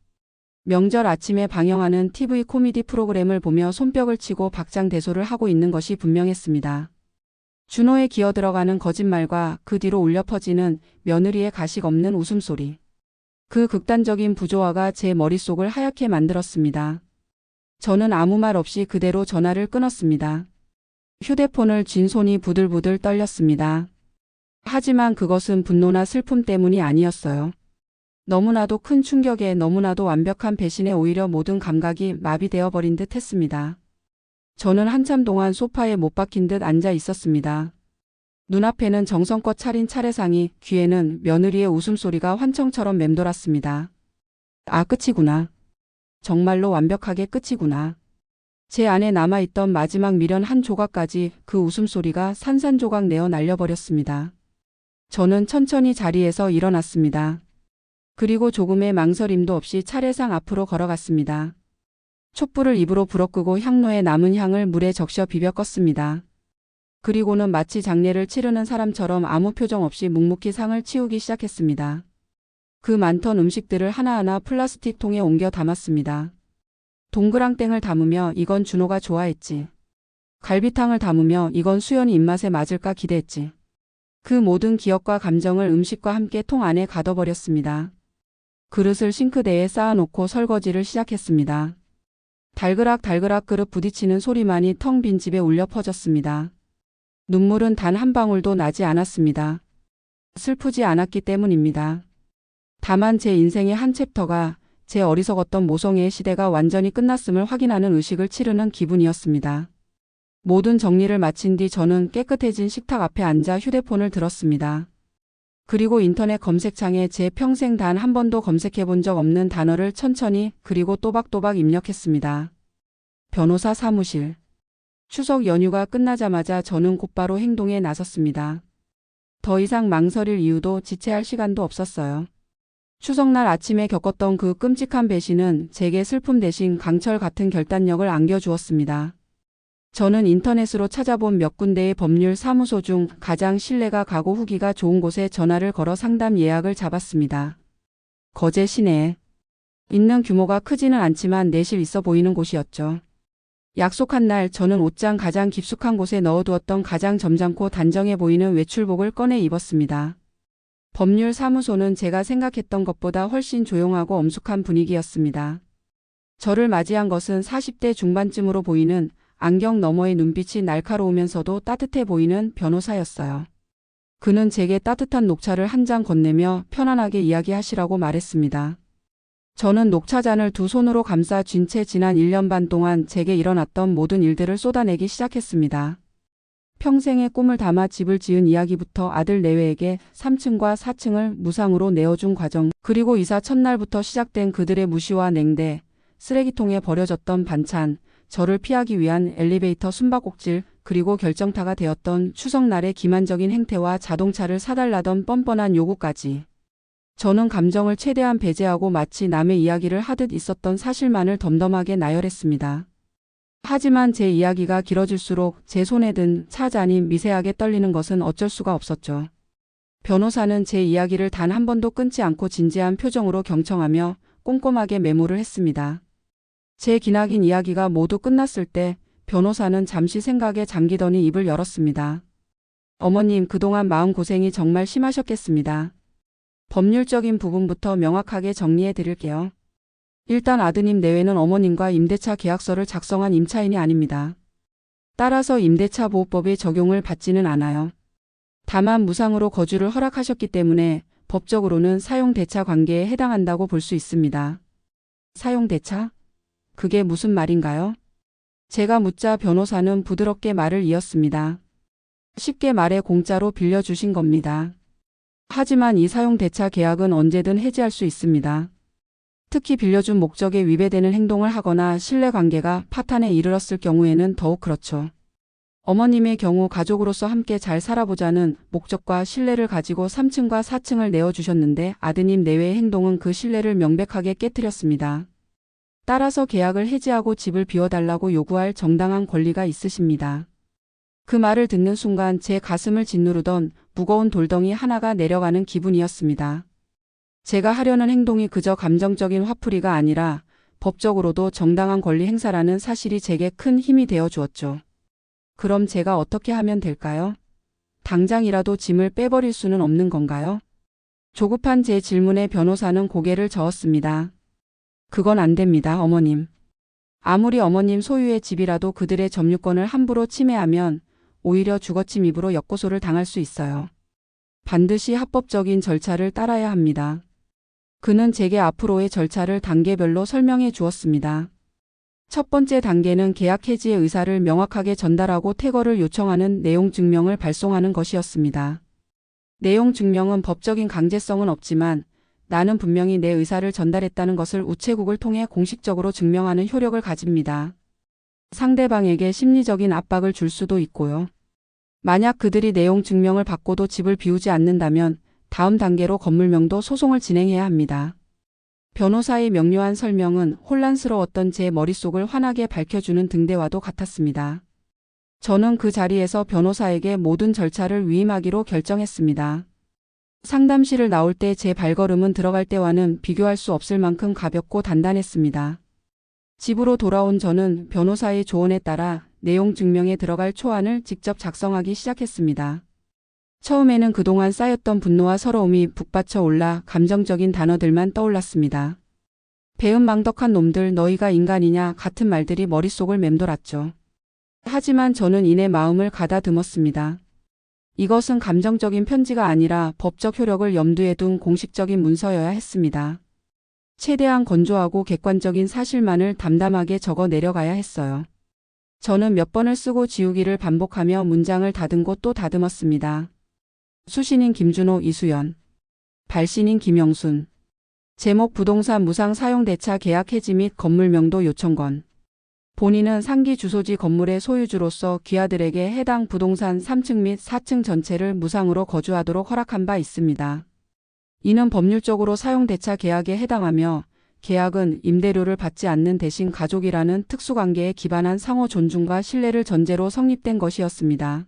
명절 아침에 방영하는 TV 코미디 프로그램을 보며 손뼉을 치고 박장대소를 하고 있는 것이 분명했습니다. 준호에 기어 들어가는 거짓말과 그 뒤로 울려 퍼지는 며느리의 가식 없는 웃음소리. 그 극단적인 부조화가 제 머릿속을 하얗게 만들었습니다. 저는 아무 말 없이 그대로 전화를 끊었습니다. 휴대폰을 쥔 손이 부들부들 떨렸습니다. 하지만 그것은 분노나 슬픔 때문이 아니었어요. 너무나도 큰 충격에 너무나도 완벽한 배신에 오히려 모든 감각이 마비되어 버린 듯 했습니다. 저는 한참 동안 소파에 못 박힌 듯 앉아 있었습니다. 눈앞에는 정성껏 차린 차례상이, 귀에는 며느리의 웃음소리가 환청처럼 맴돌았습니다. 아, 끝이구나. 정말로 완벽하게 끝이구나. 제 안에 남아있던 마지막 미련 한 조각까지 그 웃음소리가 산산조각 내어 날려버렸습니다. 저는 천천히 자리에서 일어났습니다. 그리고 조금의 망설임도 없이 차례상 앞으로 걸어갔습니다. 촛불을 입으로 불어끄고 향로에 남은 향을 물에 적셔 비벼 껐습니다. 그리고는 마치 장례를 치르는 사람처럼 아무 표정 없이 묵묵히 상을 치우기 시작했습니다. 그 많던 음식들을 하나하나 플라스틱 통에 옮겨 담았습니다. 동그랑땡을 담으며 이건 준호가 좋아했지. 갈비탕을 담으며 이건 수연이 입맛에 맞을까 기대했지. 그 모든 기억과 감정을 음식과 함께 통 안에 가둬버렸습니다. 그릇을 싱크대에 쌓아놓고 설거지를 시작했습니다. 달그락달그락 그릇 부딪히는 소리만이 텅 빈 집에 울려 퍼졌습니다. 눈물은 단 한 방울도 나지 않았습니다. 슬프지 않았기 때문입니다. 다만 제 인생의 한 챕터가, 제 어리석었던 모성애의 시대가 완전히 끝났음을 확인하는 의식을 치르는 기분이었습니다. 모든 정리를 마친 뒤 저는 깨끗해진 식탁 앞에 앉아 휴대폰을 들었습니다. 그리고 인터넷 검색창에 제 평생 단 한 번도 검색해 본 적 없는 단어를 천천히 그리고 또박또박 입력했습니다. 변호사 사무실. 추석 연휴가 끝나자마자 저는 곧바로 행동에 나섰습니다. 더 이상 망설일 이유도 지체할 시간도 없었어요. 추석날 아침에 겪었던 그 끔찍한 배신은 제게 슬픔 대신 강철 같은 결단력을 안겨주었습니다. 저는 인터넷으로 찾아본 몇 군데의 법률 사무소 중 가장 신뢰가 가고 후기가 좋은 곳에 전화를 걸어 상담 예약을 잡았습니다. 거제 시내에 있는 규모가 크지는 않지만 내실 있어 보이는 곳이었죠. 약속한 날 저는 옷장 가장 깊숙한 곳에 넣어두었던 가장 점잖고 단정해 보이는 외출복을 꺼내 입었습니다. 법률 사무소는 제가 생각했던 것보다 훨씬 조용하고 엄숙한 분위기였습니다. 저를 맞이한 것은 40대 중반쯤으로 보이는, 안경 너머의 눈빛이 날카로우면서도 따뜻해 보이는 변호사였어요. 그는 제게 따뜻한 녹차를 한 잔 건네며 편안하게 이야기하시라고 말했습니다. 저는 녹차잔을 두 손으로 감싸 쥔 채 지난 1년 반 동안 제게 일어났던 모든 일들을 쏟아내기 시작했습니다. 평생의 꿈을 담아 집을 지은 이야기부터 아들 내외에게 3층과 4층을 무상으로 내어준 과정, 그리고 이사 첫날부터 시작된 그들의 무시와 냉대, 쓰레기통에 버려졌던 반찬, 저를 피하기 위한 엘리베이터 숨바꼭질, 그리고 결정타가 되었던 추석날의 기만적인 행태와 자동차를 사달라던 뻔뻔한 요구까지. 저는 감정을 최대한 배제하고 마치 남의 이야기를 하듯 있었던 사실만을 덤덤하게 나열했습니다. 하지만 제 이야기가 길어질수록 제 손에 든 차 잔이 미세하게 떨리는 것은 어쩔 수가 없었죠. 변호사는 제 이야기를 단 한 번도 끊지 않고 진지한 표정으로 경청하며 꼼꼼하게 메모를 했습니다. 제 기나긴 이야기가 모두 끝났을 때 변호사는 잠시 생각에 잠기더니 입을 열었습니다. 어머님, 그동안 마음고생이 정말 심하셨겠습니다. 법률적인 부분부터 명확하게 정리해 드릴게요. 일단 아드님 내외는 어머님과 임대차 계약서를 작성한 임차인이 아닙니다. 따라서 임대차 보호법의 적용을 받지는 않아요. 다만 무상으로 거주를 허락하셨기 때문에 법적으로는 사용대차 관계에 해당한다고 볼 수 있습니다. 사용대차? 그게 무슨 말인가요? 제가 묻자 변호사는 부드럽게 말을 이었습니다. 쉽게 말해 공짜로 빌려주신 겁니다. 하지만 이 사용대차 계약은 언제든 해지할 수 있습니다. 특히 빌려준 목적에 위배되는 행동을 하거나 신뢰관계가 파탄에 이르렀을 경우에는 더욱 그렇죠. 어머님의 경우 가족으로서 함께 잘 살아보자는 목적과 신뢰를 가지고 3층과 4층을 내어주셨는데 아드님 내외의 행동은 그 신뢰를 명백하게 깨뜨렸습니다. 따라서 계약을 해지하고 집을 비워달라고 요구할 정당한 권리가 있으십니다. 그 말을 듣는 순간 제 가슴을 짓누르던 무거운 돌덩이 하나가 내려가는 기분이었습니다. 제가 하려는 행동이 그저 감정적인 화풀이가 아니라 법적으로도 정당한 권리 행사라는 사실이 제게 큰 힘이 되어 주었죠. 그럼 제가 어떻게 하면 될까요? 당장이라도 짐을 빼버릴 수는 없는 건가요? 조급한 제 질문에 변호사는 고개를 저었습니다. 그건 안 됩니다, 어머님. 아무리 어머님 소유의 집이라도 그들의 점유권을 함부로 침해하면 오히려 주거침입으로 역고소를 당할 수 있어요. 반드시 합법적인 절차를 따라야 합니다. 그는 제게 앞으로의 절차를 단계별로 설명해 주었습니다. 첫 번째 단계는 계약 해지의 의사를 명확하게 전달하고 퇴거를 요청하는 내용 증명을 발송하는 것이었습니다. 내용 증명은 법적인 강제성은 없지만 나는 분명히 내 의사를 전달했다는 것을 우체국을 통해 공식적으로 증명하는 효력을 가집니다. 상대방에게 심리적인 압박을 줄 수도 있고요. 만약 그들이 내용 증명을 받고도 집을 비우지 않는다면 다음 단계로 건물명도 소송을 진행해야 합니다. 변호사의 명료한 설명은 혼란스러웠던 제 머릿속을 환하게 밝혀주는 등대와도 같았습니다. 저는 그 자리에서 변호사에게 모든 절차를 위임하기로 결정했습니다. 상담실을 나올 때 제 발걸음은 들어갈 때와는 비교할 수 없을 만큼 가볍고 단단했습니다. 집으로 돌아온 저는 변호사의 조언에 따라 내용 증명에 들어갈 초안을 직접 작성하기 시작했습니다. 처음에는 그동안 쌓였던 분노와 서러움이 북받쳐 올라 감정적인 단어들만 떠올랐습니다. 배은망덕한 놈들, 너희가 인간이냐 같은 말들이 머릿속을 맴돌았죠. 하지만 저는 이내 마음을 가다듬었습니다. 이것은 감정적인 편지가 아니라 법적 효력을 염두에 둔 공식적인 문서여야 했습니다. 최대한 건조하고 객관적인 사실만을 담담하게 적어 내려가야 했어요. 저는 몇 번을 쓰고 지우기를 반복하며 문장을 다듬고 또 다듬었습니다. 수신인 김준호, 이수연. 발신인 김영순. 제목 부동산 무상 사용 대차 계약 해지 및 건물 명도 요청권. 본인은 상기 주소지 건물의 소유주로서 귀하들에게 해당 부동산 3층 및 4층 전체를 무상으로 거주하도록 허락한 바 있습니다. 이는 법률적으로 사용 대차 계약에 해당하며 계약은 임대료를 받지 않는 대신 가족이라는 특수관계에 기반한 상호 존중과 신뢰를 전제로 성립된 것이었습니다.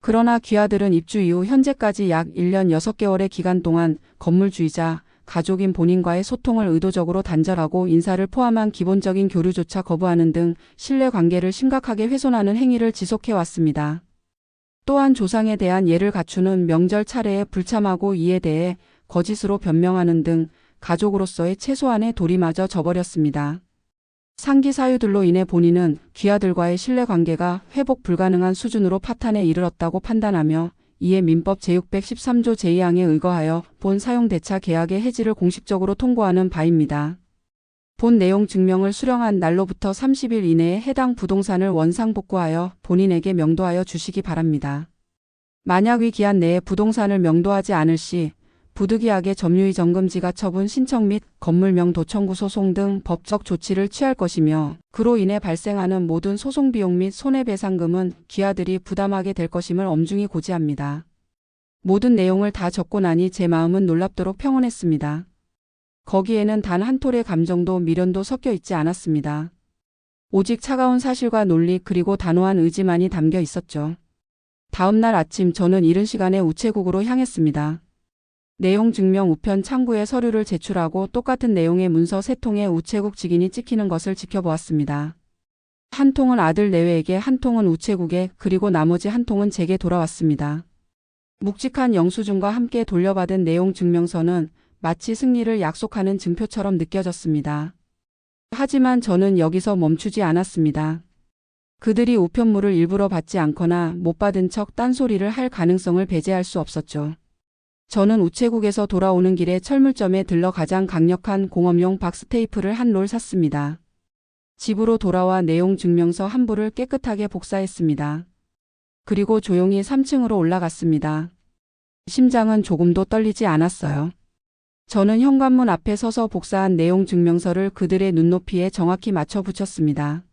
그러나 귀하들은 입주 이후 현재까지 약 1년 6개월의 기간 동안 건물주의자, 가족인 본인과의 소통을 의도적으로 단절하고 인사를 포함한 기본적인 교류조차 거부하는 등 신뢰관계를 심각하게 훼손하는 행위를 지속해왔습니다. 또한 조상에 대한 예를 갖추는 명절 차례에 불참하고 이에 대해 거짓으로 변명하는 등 가족으로서의 최소한의 도리마저 저버렸습니다. 상기 사유들로 인해 본인은 귀하들과의 신뢰관계가 회복 불가능한 수준으로 파탄에 이르렀다고 판단하며 이에 민법 제613조 제2항에 의거하여 본 사용대차 계약의 해지를 공식적으로 통고하는 바입니다. 본 내용 증명을 수령한 날로부터 30일 이내에 해당 부동산을 원상복구하여 본인에게 명도하여 주시기 바랍니다. 만약 이 기한 내에 부동산을 명도하지 않을 시 부득이하게 점유의 정금지가 처분 신청 및 건물명 도청구 소송 등 법적 조치를 취할 것이며 그로 인해 발생하는 모든 소송 비용 및 손해배상금은 귀하들이 부담하게 될 것임을 엄중히 고지합니다. 모든 내용을 다 적고 나니 제 마음은 놀랍도록 평온했습니다. 거기에는 단 한 톨의 감정도 미련도 섞여 있지 않았습니다. 오직 차가운 사실과 논리 그리고 단호한 의지만이 담겨 있었죠. 다음 날 아침 저는 이른 시간에 우체국으로 향했습니다. 내용 증명 우편 창구에 서류를 제출하고 똑같은 내용의 문서 3통에 우체국 직인이 찍히는 것을 지켜보았습니다. 한 통은 아들 내외에게, 한 통은 우체국에, 그리고 나머지 한 통은 제게 돌아왔습니다. 묵직한 영수증과 함께 돌려받은 내용 증명서는 마치 승리를 약속하는 증표처럼 느껴졌습니다. 하지만 저는 여기서 멈추지 않았습니다. 그들이 우편물을 일부러 받지 않거나 못 받은 척 딴소리를 할 가능성을 배제할 수 없었죠. 저는 우체국에서 돌아오는 길에 철물점에 들러 가장 강력한 공업용 박스테이프를 한 롤 샀습니다. 집으로 돌아와 내용 증명서 한 부를 깨끗하게 복사했습니다. 그리고 조용히 3층으로 올라갔습니다. 심장은 조금도 떨리지 않았어요. 저는 현관문 앞에 서서 복사한 내용 증명서를 그들의 눈높이에 정확히 맞춰 붙였습니다.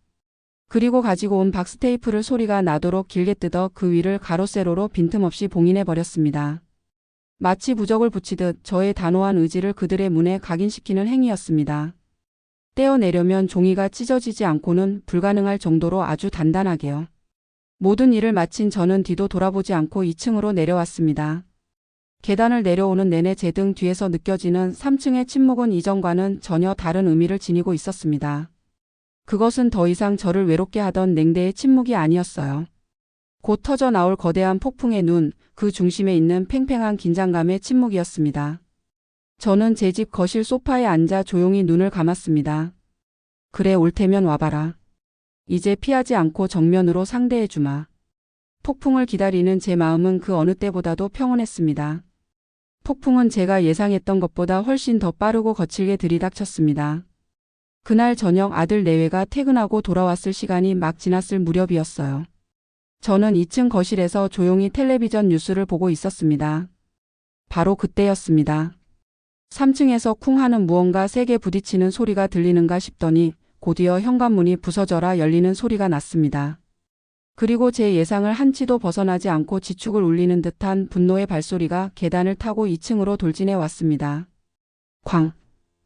그리고 가지고 온 박스테이프를 소리가 나도록 길게 뜯어 그 위를 가로 세로로 빈틈없이 봉인해 버렸습니다. 마치 부적을 붙이듯 저의 단호한 의지를 그들의 문에 각인시키는 행위였습니다. 떼어내려면 종이가 찢어지지 않고는 불가능할 정도로 아주 단단하게요. 모든 일을 마친 저는 뒤도 돌아보지 않고 2층으로 내려왔습니다. 계단을 내려오는 내내 제 등 뒤에서 느껴지는 3층의 침묵은 이전과는 전혀 다른 의미를 지니고 있었습니다. 그것은 더 이상 저를 외롭게 하던 냉대의 침묵이 아니었어요. 곧 터져 나올 거대한 폭풍의 눈, 그 중심에 있는 팽팽한 긴장감의 침묵이었습니다. 저는 제 집 거실 소파에 앉아 조용히 눈을 감았습니다. 그래, 올 테면 와봐라. 이제 피하지 않고 정면으로 상대해주마. 폭풍을 기다리는 제 마음은 그 어느 때보다도 평온했습니다. 폭풍은 제가 예상했던 것보다 훨씬 더 빠르고 거칠게 들이닥쳤습니다. 그날 저녁 아들 내외가 퇴근하고 돌아왔을 시간이 막 지났을 무렵이었어요. 저는 2층 거실에서 조용히 텔레비전 뉴스를 보고 있었습니다. 바로 그때였습니다. 3층에서 쿵 하는 무언가 세게 부딪히는 소리가 들리는가 싶더니 곧이어 현관문이 부서져라 열리는 소리가 났습니다. 그리고 제 예상을 한치도 벗어나지 않고 지축을 울리는 듯한 분노의 발소리가 계단을 타고 2층으로 돌진해 왔습니다. 쾅,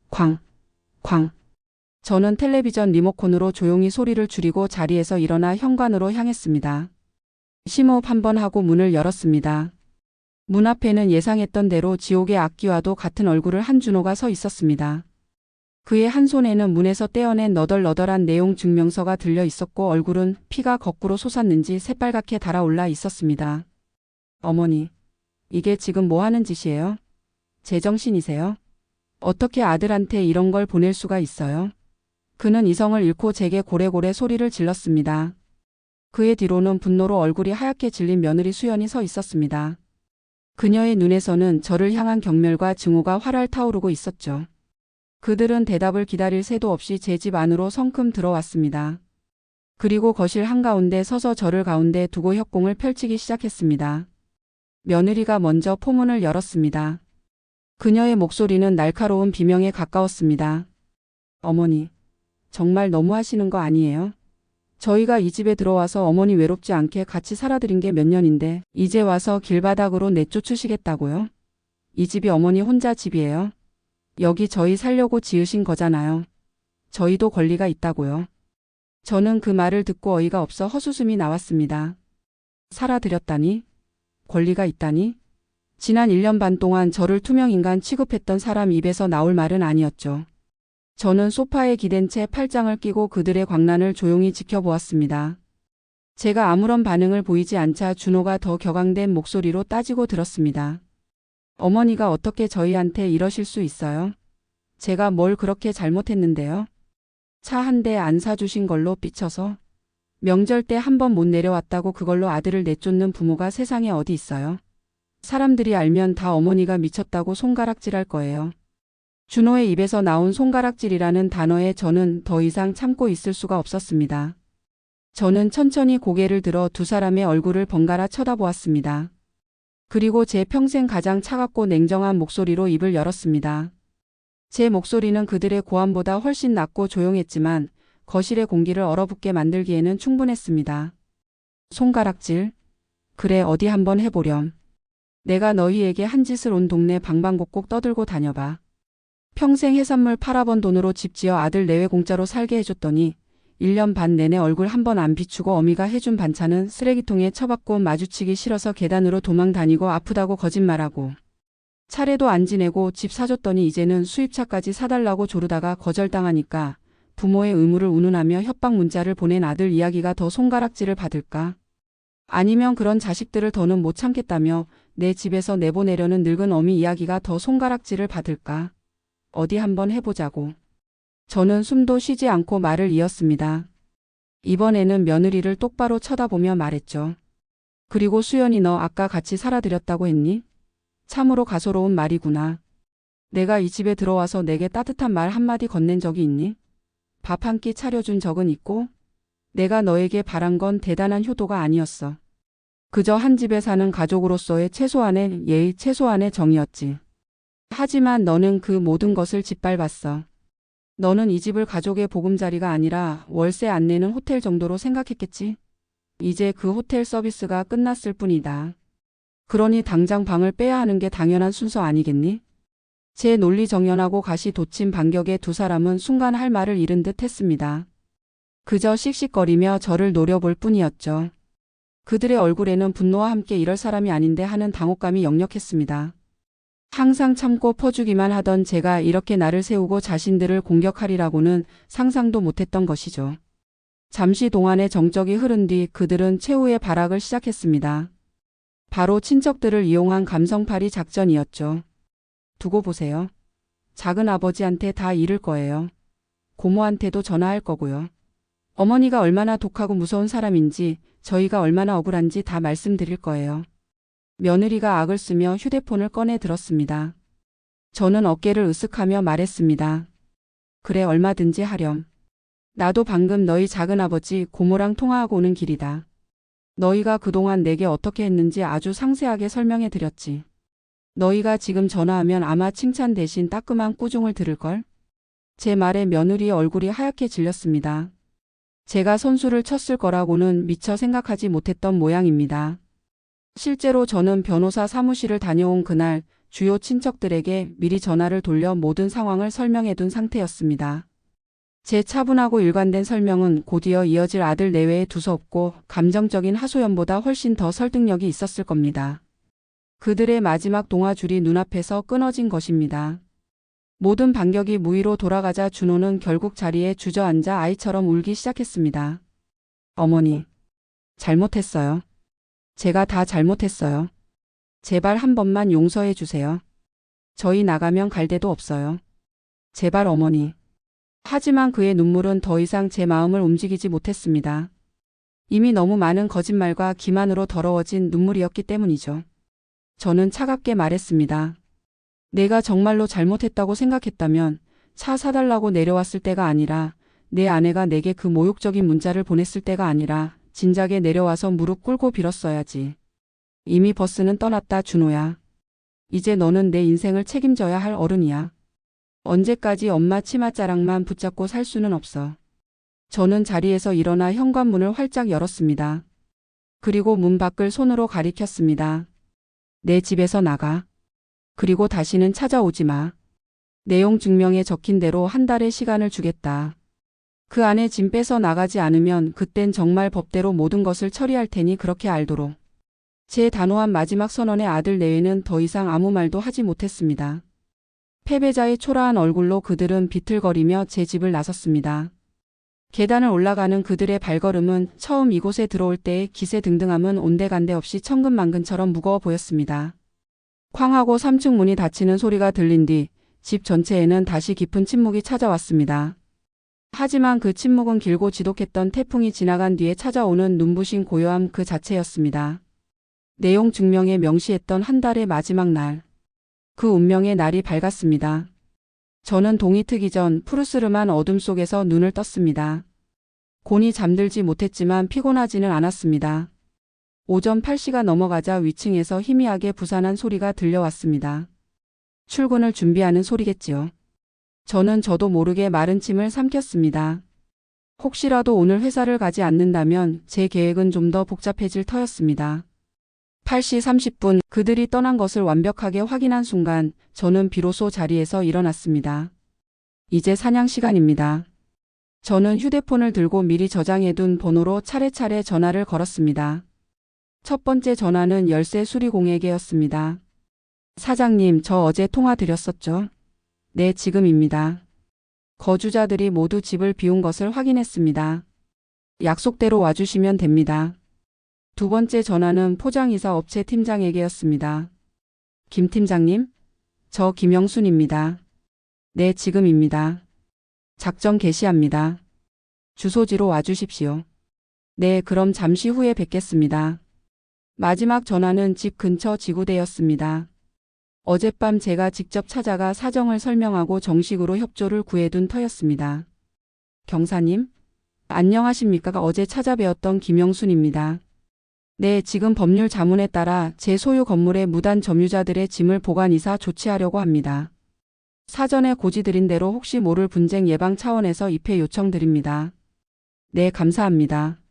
쾅, 쾅. 저는 텔레비전 리모컨으로 조용히 소리를 줄이고 자리에서 일어나 현관으로 향했습니다. 심호흡 한번 하고 문을 열었습니다. 문 앞에는 예상했던 대로 지옥의 악귀와도 같은 얼굴을 한 준호가 서 있었습니다. 그의 한 손에는 문에서 떼어낸 너덜너덜한 내용 증명서가 들려 있었고 얼굴은 피가 거꾸로 솟았는지 새빨갛게 달아올라 있었습니다. 어머니, 이게 지금 뭐 하는 짓이에요? 제정신이세요? 어떻게 아들한테 이런 걸 보낼 수가 있어요? 그는 이성을 잃고 제게 고래고래 소리를 질렀습니다. 그의 뒤로는 분노로 얼굴이 하얗게 질린 며느리 수연이 서 있었습니다. 그녀의 눈에서는 저를 향한 경멸과 증오가 활활 타오르고 있었죠. 그들은 대답을 기다릴 새도 없이 제 집 안으로 성큼 들어왔습니다. 그리고 거실 한가운데 서서 저를 가운데 두고 협공을 펼치기 시작했습니다. 며느리가 먼저 포문을 열었습니다. 그녀의 목소리는 날카로운 비명에 가까웠습니다. 어머니, 정말 너무하시는 거 아니에요? 저희가 이 집에 들어와서 어머니 외롭지 않게 같이 살아드린 게 몇 년인데 이제 와서 길바닥으로 내쫓으시겠다고요? 이 집이 어머니 혼자 집이에요. 여기 저희 살려고 지으신 거잖아요. 저희도 권리가 있다고요. 저는 그 말을 듣고 어이가 없어 헛웃음이 나왔습니다. 살아드렸다니? 권리가 있다니? 지난 1년 반 동안 저를 투명인간 취급했던 사람 입에서 나올 말은 아니었죠. 저는 소파에 기댄 채 팔짱을 끼고 그들의 광란을 조용히 지켜보았습니다. 제가 아무런 반응을 보이지 않자 준호가 더 격앙된 목소리로 따지고 들었습니다. 어머니가 어떻게 저희한테 이러실 수 있어요? 제가 뭘 그렇게 잘못했는데요? 차 한 대 안 사주신 걸로 삐쳐서? 명절 때 한 번 못 내려왔다고 그걸로 아들을 내쫓는 부모가 세상에 어디 있어요? 사람들이 알면 다 어머니가 미쳤다고 손가락질할 거예요. 준호의 입에서 나온 손가락질이라는 단어에 저는 더 이상 참고 있을 수가 없었습니다. 저는 천천히 고개를 들어 두 사람의 얼굴을 번갈아 쳐다보았습니다. 그리고 제 평생 가장 차갑고 냉정한 목소리로 입을 열었습니다. 제 목소리는 그들의 고함보다 훨씬 낮고 조용했지만 거실의 공기를 얼어붙게 만들기에는 충분했습니다. 손가락질? 그래, 어디 한번 해보렴. 내가 너희에게 한 짓을 온 동네 방방곡곡 떠들고 다녀봐. 평생 해산물 팔아번 돈으로 집 지어 아들 내외 공짜로 살게 해줬더니 1년 반 내내 얼굴 한 번 안 비추고 어미가 해준 반찬은 쓰레기통에 처박고 마주치기 싫어서 계단으로 도망 다니고 아프다고 거짓말하고 차례도 안 지내고 집 사줬더니 이제는 수입차까지 사달라고 조르다가 거절당하니까 부모의 의무를 운운하며 협박 문자를 보낸 아들 이야기가 더 손가락질을 받을까? 아니면 그런 자식들을 더는 못 참겠다며 내 집에서 내보내려는 늙은 어미 이야기가 더 손가락질을 받을까? 어디 한번 해보자고. 저는 숨도 쉬지 않고 말을 이었습니다. 이번에는 며느리를 똑바로 쳐다보며 말했죠. 그리고 수연이 너 아까 같이 살아드렸다고 했니? 참으로 가소로운 말이구나. 내가 이 집에 들어와서 내게 따뜻한 말 한마디 건넨 적이 있니? 밥 한 끼 차려준 적은 있고? 내가 너에게 바란 건 대단한 효도가 아니었어. 그저 한 집에 사는 가족으로서의 최소한의 예의, 최소한의 정이었지. 하지만 너는 그 모든 것을 짓밟았어. 너는 이 집을 가족의 보금자리가 아니라 월세 안 내는 호텔 정도로 생각했겠지? 이제 그 호텔 서비스가 끝났을 뿐이다. 그러니 당장 방을 빼야 하는 게 당연한 순서 아니겠니? 제 논리 정연하고 가시 돋친 반격에 두 사람은 순간 할 말을 잃은 듯 했습니다. 그저 씩씩거리며 저를 노려볼 뿐이었죠. 그들의 얼굴에는 분노와 함께 이럴 사람이 아닌데 하는 당혹감이 역력했습니다. 항상 참고 퍼주기만 하던 제가 이렇게 나를 세우고 자신들을 공격하리라고는 상상도 못했던 것이죠. 잠시 동안의 정적이 흐른 뒤 그들은 최후의 발악을 시작했습니다. 바로 친척들을 이용한 감성팔이 작전이었죠. 두고 보세요. 작은 아버지한테 다 이를 거예요. 고모한테도 전화할 거고요. 어머니가 얼마나 독하고 무서운 사람인지, 저희가 얼마나 억울한지 다 말씀드릴 거예요. 며느리가 악을 쓰며 휴대폰을 꺼내 들었습니다. 저는 어깨를 으쓱하며 말했습니다. 그래, 얼마든지 하렴. 나도 방금 너희 작은아버지 고모랑 통화하고 오는 길이다. 너희가 그동안 내게 어떻게 했는지 아주 상세하게 설명해 드렸지. 너희가 지금 전화하면 아마 칭찬 대신 따끔한 꾸중을 들을걸? 제 말에 며느리의 얼굴이 하얗게 질렸습니다. 제가 선수를 쳤을 거라고는 미처 생각하지 못했던 모양입니다. 실제로 저는 변호사 사무실을 다녀온 그날 주요 친척들에게 미리 전화를 돌려 모든 상황을 설명해둔 상태였습니다. 제 차분하고 일관된 설명은 곧이어 이어질 아들 내외에 두서없고 감정적인 하소연보다 훨씬 더 설득력이 있었을 겁니다. 그들의 마지막 동화줄이 눈앞에서 끊어진 것입니다. 모든 반격이 무위로 돌아가자 준호는 결국 자리에 주저앉아 아이처럼 울기 시작했습니다. 어머니, 잘못했어요. 제가 다 잘못했어요. 제발 한 번만 용서해 주세요. 저희 나가면 갈 데도 없어요. 제발 어머니. 하지만 그의 눈물은 더 이상 제 마음을 움직이지 못했습니다. 이미 너무 많은 거짓말과 기만으로 더러워진 눈물이었기 때문이죠. 저는 차갑게 말했습니다. 내가 정말로 잘못했다고 생각했다면 차 사달라고 내려왔을 때가 아니라, 내 아내가 내게 그 모욕적인 문자를 보냈을 때가 아니라 진작에 내려와서 무릎 꿇고 빌었어야지. 이미 버스는 떠났다, 준호야. 이제 너는 내 인생을 책임져야 할 어른이야. 언제까지 엄마 치맛자락만 붙잡고 살 수는 없어. 저는 자리에서 일어나 현관문을 활짝 열었습니다. 그리고 문 밖을 손으로 가리켰습니다. 내 집에서 나가. 그리고 다시는 찾아오지 마. 내용 증명에 적힌 대로 한 달의 시간을 주겠다. 그 안에 짐 빼서 나가지 않으면 그땐 정말 법대로 모든 것을 처리할 테니 그렇게 알도록. 제 단호한 마지막 선언에 아들 내외는 더 이상 아무 말도 하지 못했습니다. 패배자의 초라한 얼굴로 그들은 비틀거리며 제 집을 나섰습니다. 계단을 올라가는 그들의 발걸음은 처음 이곳에 들어올 때의 기세등등함은 온데간데 없이 천근만근처럼 무거워 보였습니다. 쾅 하고 3층 문이 닫히는 소리가 들린 뒤 집 전체에는 다시 깊은 침묵이 찾아왔습니다. 하지만 그 침묵은 길고 지독했던 태풍이 지나간 뒤에 찾아오는 눈부신 고요함 그 자체였습니다. 내용 증명에 명시했던 한 달의 마지막 날. 그 운명의 날이 밝았습니다. 저는 동이 트기 전 푸르스름한 어둠 속에서 눈을 떴습니다. 곤히 잠들지 못했지만 피곤하지는 않았습니다. 오전 8시가 넘어가자 위층에서 희미하게 부산한 소리가 들려왔습니다. 출근을 준비하는 소리겠지요. 저는 저도 모르게 마른 침을 삼켰습니다. 혹시라도 오늘 회사를 가지 않는다면 제 계획은 좀 더 복잡해질 터였습니다. 8시 30분 그들이 떠난 것을 완벽하게 확인한 순간 저는 비로소 자리에서 일어났습니다. 이제 사냥 시간입니다. 저는 휴대폰을 들고 미리 저장해둔 번호로 차례차례 전화를 걸었습니다. 첫 번째 전화는 열쇠 수리공에게였습니다. 사장님, 저 어제 통화 드렸었죠? 네, 지금입니다. 거주자들이 모두 집을 비운 것을 확인했습니다. 약속대로 와주시면 됩니다. 두 번째 전화는 포장이사 업체 팀장에게였습니다. 김 팀장님? 저 김영순입니다. 네, 지금입니다. 작전 개시합니다. 주소지로 와주십시오. 네, 그럼 잠시 후에 뵙겠습니다. 마지막 전화는 집 근처 지구대였습니다. 어젯밤 제가 직접 찾아가 사정을 설명하고 정식으로 협조를 구해둔 터였습니다. 경사님? 안녕하십니까? 어제 찾아뵈었던 김영순입니다. 네, 지금 법률 자문에 따라 제 소유 건물의 무단 점유자들의 짐을 보관이사 조치하려고 합니다. 사전에 고지드린 대로 혹시 모를 분쟁 예방 차원에서 입회 요청드립니다. 네, 감사합니다.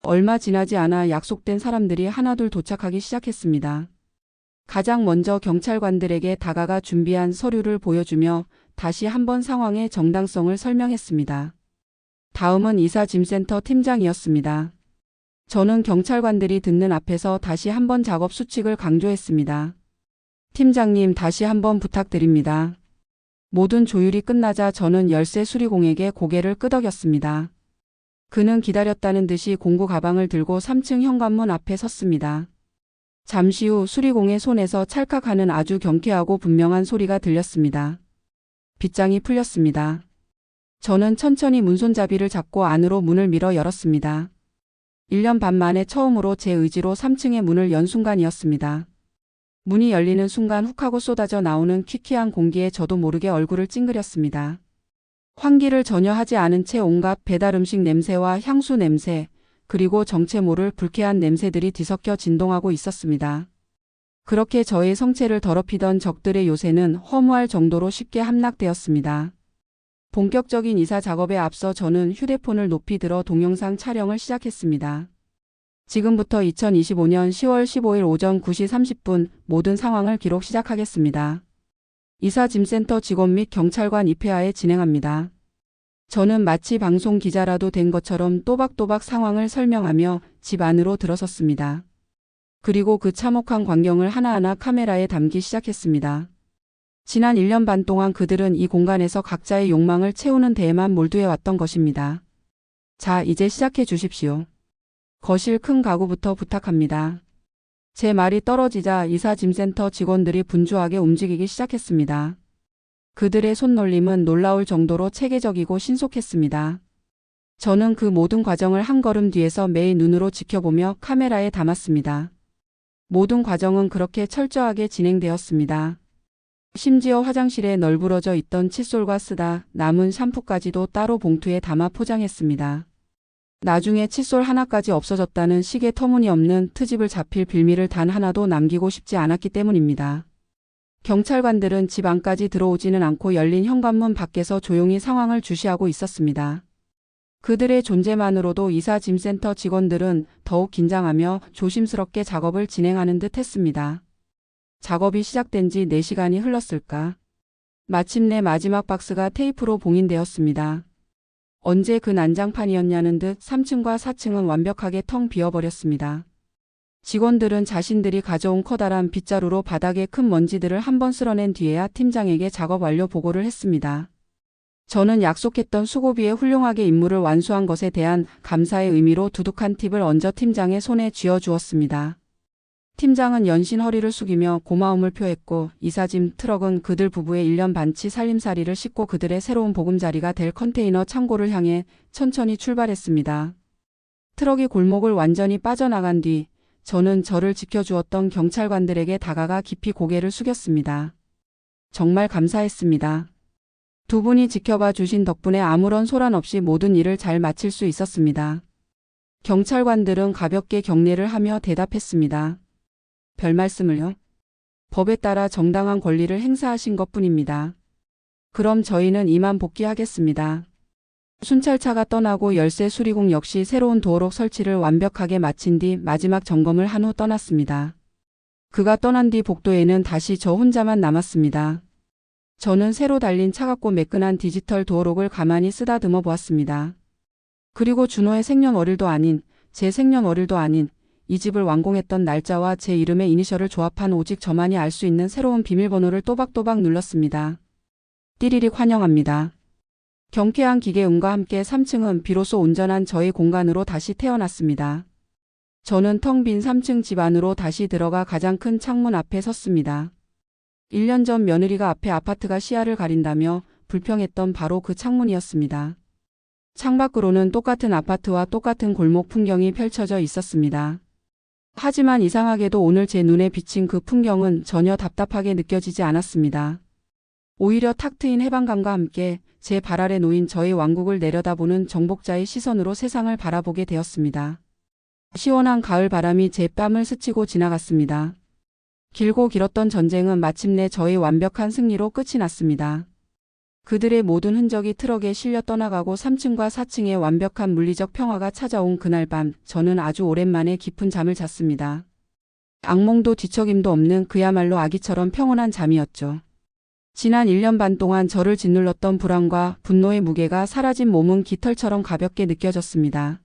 얼마 지나지 않아 약속된 사람들이 하나둘 도착하기 시작했습니다. 가장 먼저 경찰관들에게 다가가 준비한 서류를 보여주며 다시 한번 상황의 정당성을 설명했습니다. 다음은 이사 짐센터 팀장이었습니다. 저는 경찰관들이 듣는 앞에서 다시 한번 작업 수칙을 강조했습니다. 팀장님, 다시 한번 부탁드립니다. 모든 조율이 끝나자 저는 열쇠 수리공에게 고개를 끄덕였습니다. 그는 기다렸다는 듯이 공구 가방을 들고 3층 현관문 앞에 섰습니다. 잠시 후 수리공의 손에서 찰칵하는 아주 경쾌하고 분명한 소리가 들렸습니다. 빗장이 풀렸습니다. 저는 천천히 문손잡이를 잡고 안으로 문을 밀어 열었습니다. 1년 반 만에 처음으로 제 의지로 3층의 문을 연 순간이었습니다. 문이 열리는 순간 훅하고 쏟아져 나오는 퀴퀴한 공기에 저도 모르게 얼굴을 찡그렸습니다. 환기를 전혀 하지 않은 채 온갖 배달 음식 냄새와 향수 냄새, 그리고 정체 모를 불쾌한 냄새들이 뒤섞여 진동하고 있었습니다. 그렇게 저의 성체를 더럽히던 적들의 요새는 허무할 정도로 쉽게 함락되었습니다. 본격적인 이사 작업에 앞서 저는 휴대폰을 높이 들어 동영상 촬영을 시작했습니다. 지금부터 2025년 10월 15일 오전 9시 30분 모든 상황을 기록 시작하겠습니다. 이사 짐센터 직원 및 경찰관 입회하에 진행합니다. 저는 마치 방송 기자라도 된 것처럼 또박또박 상황을 설명하며 집 안으로 들어섰습니다. 그리고 그 참혹한 광경을 하나하나 카메라에 담기 시작했습니다. 지난 1년 반 동안 그들은 이 공간에서 각자의 욕망을 채우는 데에만 몰두해 왔던 것입니다. 자, 이제 시작해 주십시오. 거실 큰 가구부터 부탁합니다. 제 말이 떨어지자 이사 짐센터 직원들이 분주하게 움직이기 시작했습니다. 그들의 손놀림은 놀라울 정도로 체계적이고 신속했습니다. 저는 그 모든 과정을 한 걸음 뒤에서 매의 눈으로 지켜보며 카메라에 담았습니다. 모든 과정은 그렇게 철저하게 진행되었습니다. 심지어 화장실에 널브러져 있던 칫솔과 쓰다 남은 샴푸까지도 따로 봉투에 담아 포장했습니다. 나중에 칫솔 하나까지 없어졌다는 식의 터무니없는 트집을 잡힐 빌미를 단 하나도 남기고 싶지 않았기 때문입니다. 경찰관들은 집 안까지 들어오지는 않고 열린 현관문 밖에서 조용히 상황을 주시하고 있었습니다. 그들의 존재만으로도 이사 짐센터 직원들은 더욱 긴장하며 조심스럽게 작업을 진행하는 듯 했습니다. 작업이 시작된 지 4시간이 흘렀을까. 마침내 마지막 박스가 테이프로 봉인되었습니다. 언제 그 난장판이었냐는 듯 3층과 4층은 완벽하게 텅 비어버렸습니다. 직원들은 자신들이 가져온 커다란 빗자루로 바닥에 큰 먼지들을 한번 쓸어낸 뒤에야 팀장에게 작업 완료 보고를 했습니다. 저는 약속했던 수고비에 훌륭하게 임무를 완수한 것에 대한 감사의 의미로 두둑한 팁을 얹어 팀장의 손에 쥐어주었습니다. 팀장은 연신 허리를 숙이며 고마움을 표했고 이사짐 트럭은 그들 부부의 1년 반치 살림살이를 싣고 그들의 새로운 보금자리가 될 컨테이너 창고를 향해 천천히 출발했습니다. 트럭이 골목을 완전히 빠져나간 뒤 저는 저를 지켜주었던 경찰관들에게 다가가 깊이 고개를 숙였습니다. 정말 감사했습니다. 두 분이 지켜봐 주신 덕분에 아무런 소란 없이 모든 일을 잘 마칠 수 있었습니다. 경찰관들은 가볍게 경례를 하며 대답했습니다. 별 말씀을요. 법에 따라 정당한 권리를 행사하신 것뿐입니다. 그럼 저희는 이만 복귀하겠습니다. 순찰차가 떠나고 열쇠 수리공 역시 새로운 도어록 설치를 완벽하게 마친 뒤 마지막 점검을 한 후 떠났습니다. 그가 떠난 뒤 복도에는 다시 저 혼자만 남았습니다. 저는 새로 달린 차갑고 매끈한 디지털 도어록을 가만히 쓰다듬어 보았습니다. 그리고 준호의 생년월일도 아닌, 제 생년월일도 아닌, 이 집을 완공했던 날짜와 제 이름의 이니셜을 조합한 오직 저만이 알 수 있는 새로운 비밀번호를 또박또박 눌렀습니다. 띠리릭 환영합니다. 경쾌한 기계음과 함께 3층은 비로소 온전한 저의 공간으로 다시 태어났습니다. 저는 텅 빈 3층 집 안으로 다시 들어가 가장 큰 창문 앞에 섰습니다. 1년 전 며느리가 앞에 아파트가 시야를 가린다며 불평했던 바로 그 창문이었습니다. 창밖으로는 똑같은 아파트와 똑같은 골목 풍경이 펼쳐져 있었습니다. 하지만 이상하게도 오늘 제 눈에 비친 그 풍경은 전혀 답답하게 느껴지지 않았습니다. 오히려 탁 트인 해방감과 함께 제 발 아래 놓인 저의 왕국을 내려다보는 정복자의 시선으로 세상을 바라보게 되었습니다. 시원한 가을 바람이 제 뺨을 스치고 지나갔습니다. 길고 길었던 전쟁은 마침내 저의 완벽한 승리로 끝이 났습니다. 그들의 모든 흔적이 트럭에 실려 떠나가고 3층과 4층의 완벽한 물리적 평화가 찾아온 그날 밤, 저는 아주 오랜만에 깊은 잠을 잤습니다. 악몽도 뒤척임도 없는 그야말로 아기처럼 평온한 잠이었죠. 지난 1년 반 동안 저를 짓눌렀던 불안과 분노의 무게가 사라진 몸은 깃털처럼 가볍게 느껴졌습니다.